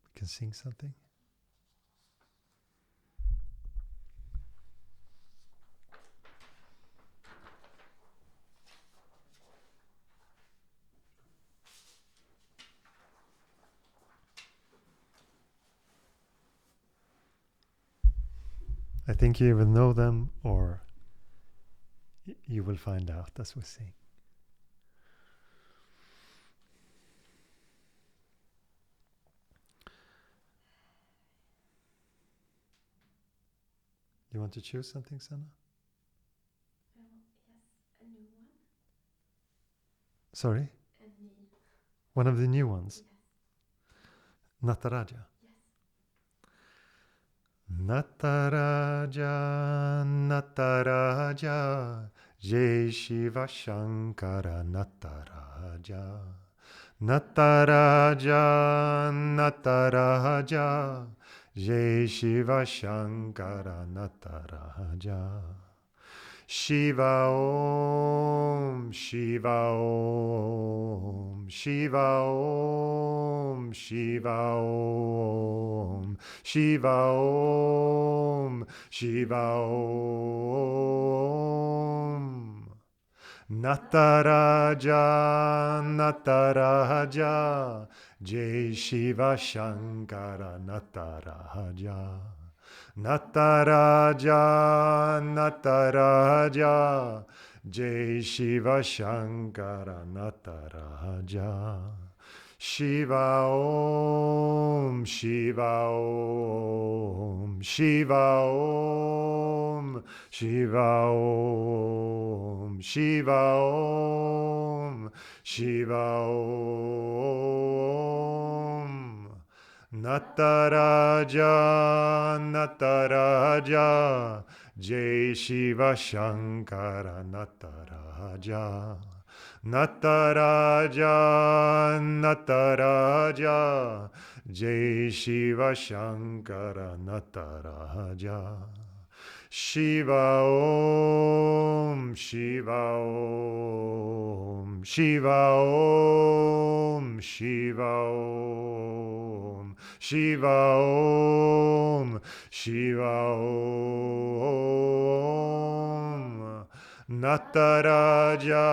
We can sing something. I think you even know them, or you will find out as we sing. You want to choose something, Sanna? Yes, a new one. Sorry? A new. One of the new ones? Yes. Nataraja. Yes. Nataraja, Nataraja, Jai Shiva Shankara Nataraja. Nataraja, Nataraja, Jai Shiva Shankara Nataraja. Shiva Om, Shiva Om, Shiva Om, Shiva Om, Shiva Om, Shiva Om. Nataraja, Nataraja, Jai Shiva Shankara Nataraja. Nataraja, Nataraja, Jai Shiva Shankara Nataraja. Shiva Om, Shiva Om, Shiva Om, Shiva Om, Shiva Om, Shiva Om. Nataraja, Nataraja, Jai Shiva Shankara Nataraja. Nataraja, Nataraja, Jai Shiva Shankara Nataraja. Shiva Om, Shiva Om, Shiva Om, Shiva Om, Shiva Om, Shiva Om. Nataraja,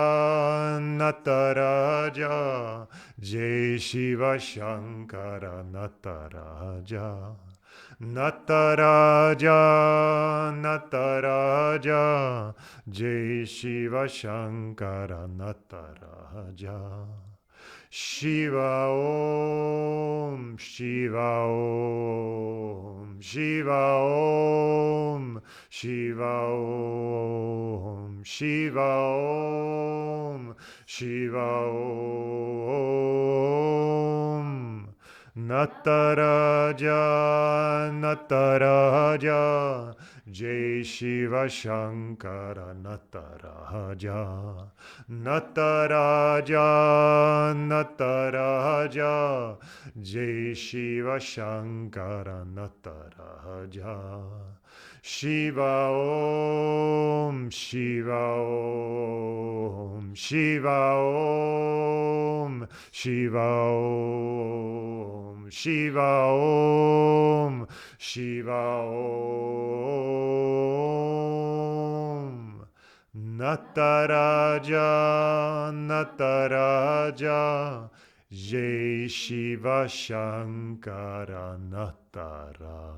Nataraja, Jai Shiva Shankara Nataraja. Nataraja, Nataraja, Jai Shiva Shankara Nataraja. Shiva Om, Shiva Om, Shiva Om, Shiva Om, Shiva Om, Shiva Om. Nataraja, Nataraja, Jai Shiva Shankara Nataraja. Nataraja, Nataraja, Jai Shiva Shankara Nataraja. Shiva Om, Shiva Om, Shiva Om, Shiva Om, Shiva Om, Shiva Om. Nataraja, Nataraja, Jai Shiva Shankara Nataraja.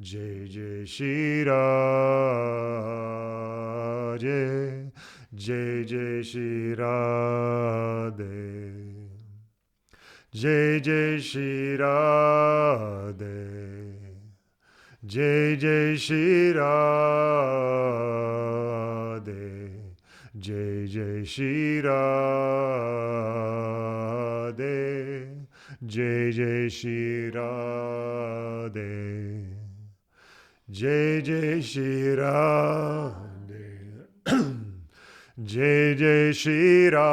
Jai Jai Shri Radhe, Jai Jai Shri Radhe, Jai Jai Shri Radhe, Jai Jai Shri Radhe, Jai Jai Shri Radhe, Jai Jai Shri Radhe, Jai Jai Shri Radhe, Jai Jai Shri Radhe,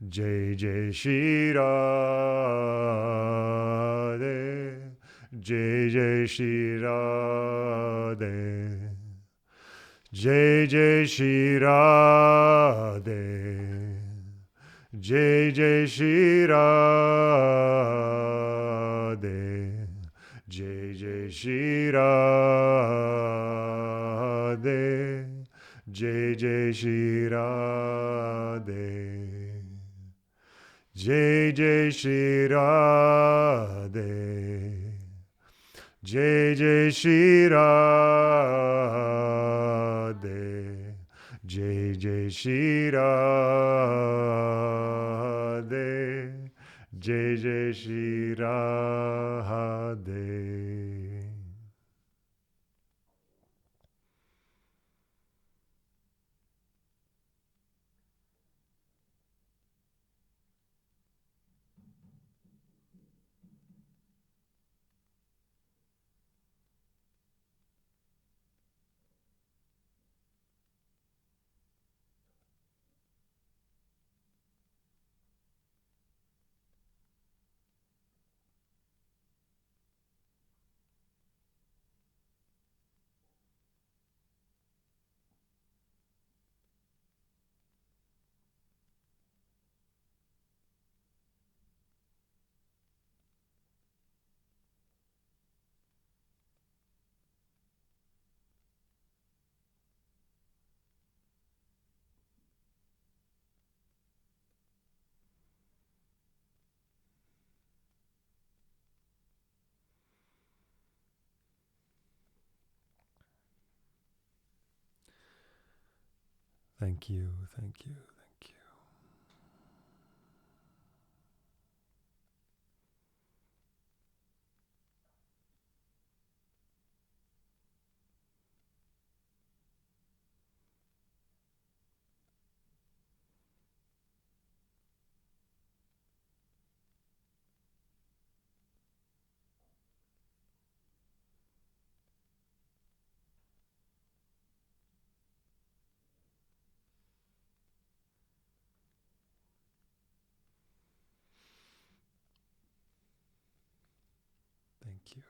Jai Jai Shri Radhe, Jai Jai Shri Radhe, Jai Jai Shri Radhe, Jai Jai Shri Radhe, Jai Jai Shri Radhe, Jai Jai Shri Radhe, Jai Jai Shri Radhe, Jai Jai Shri Radhe, Jai Jai Shri Radhe, Jai Jai Shri Radhe. Thank you, thank you, thank you. Thank you, thank you, thank you.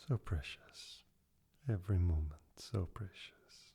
So precious. Every moment, so precious.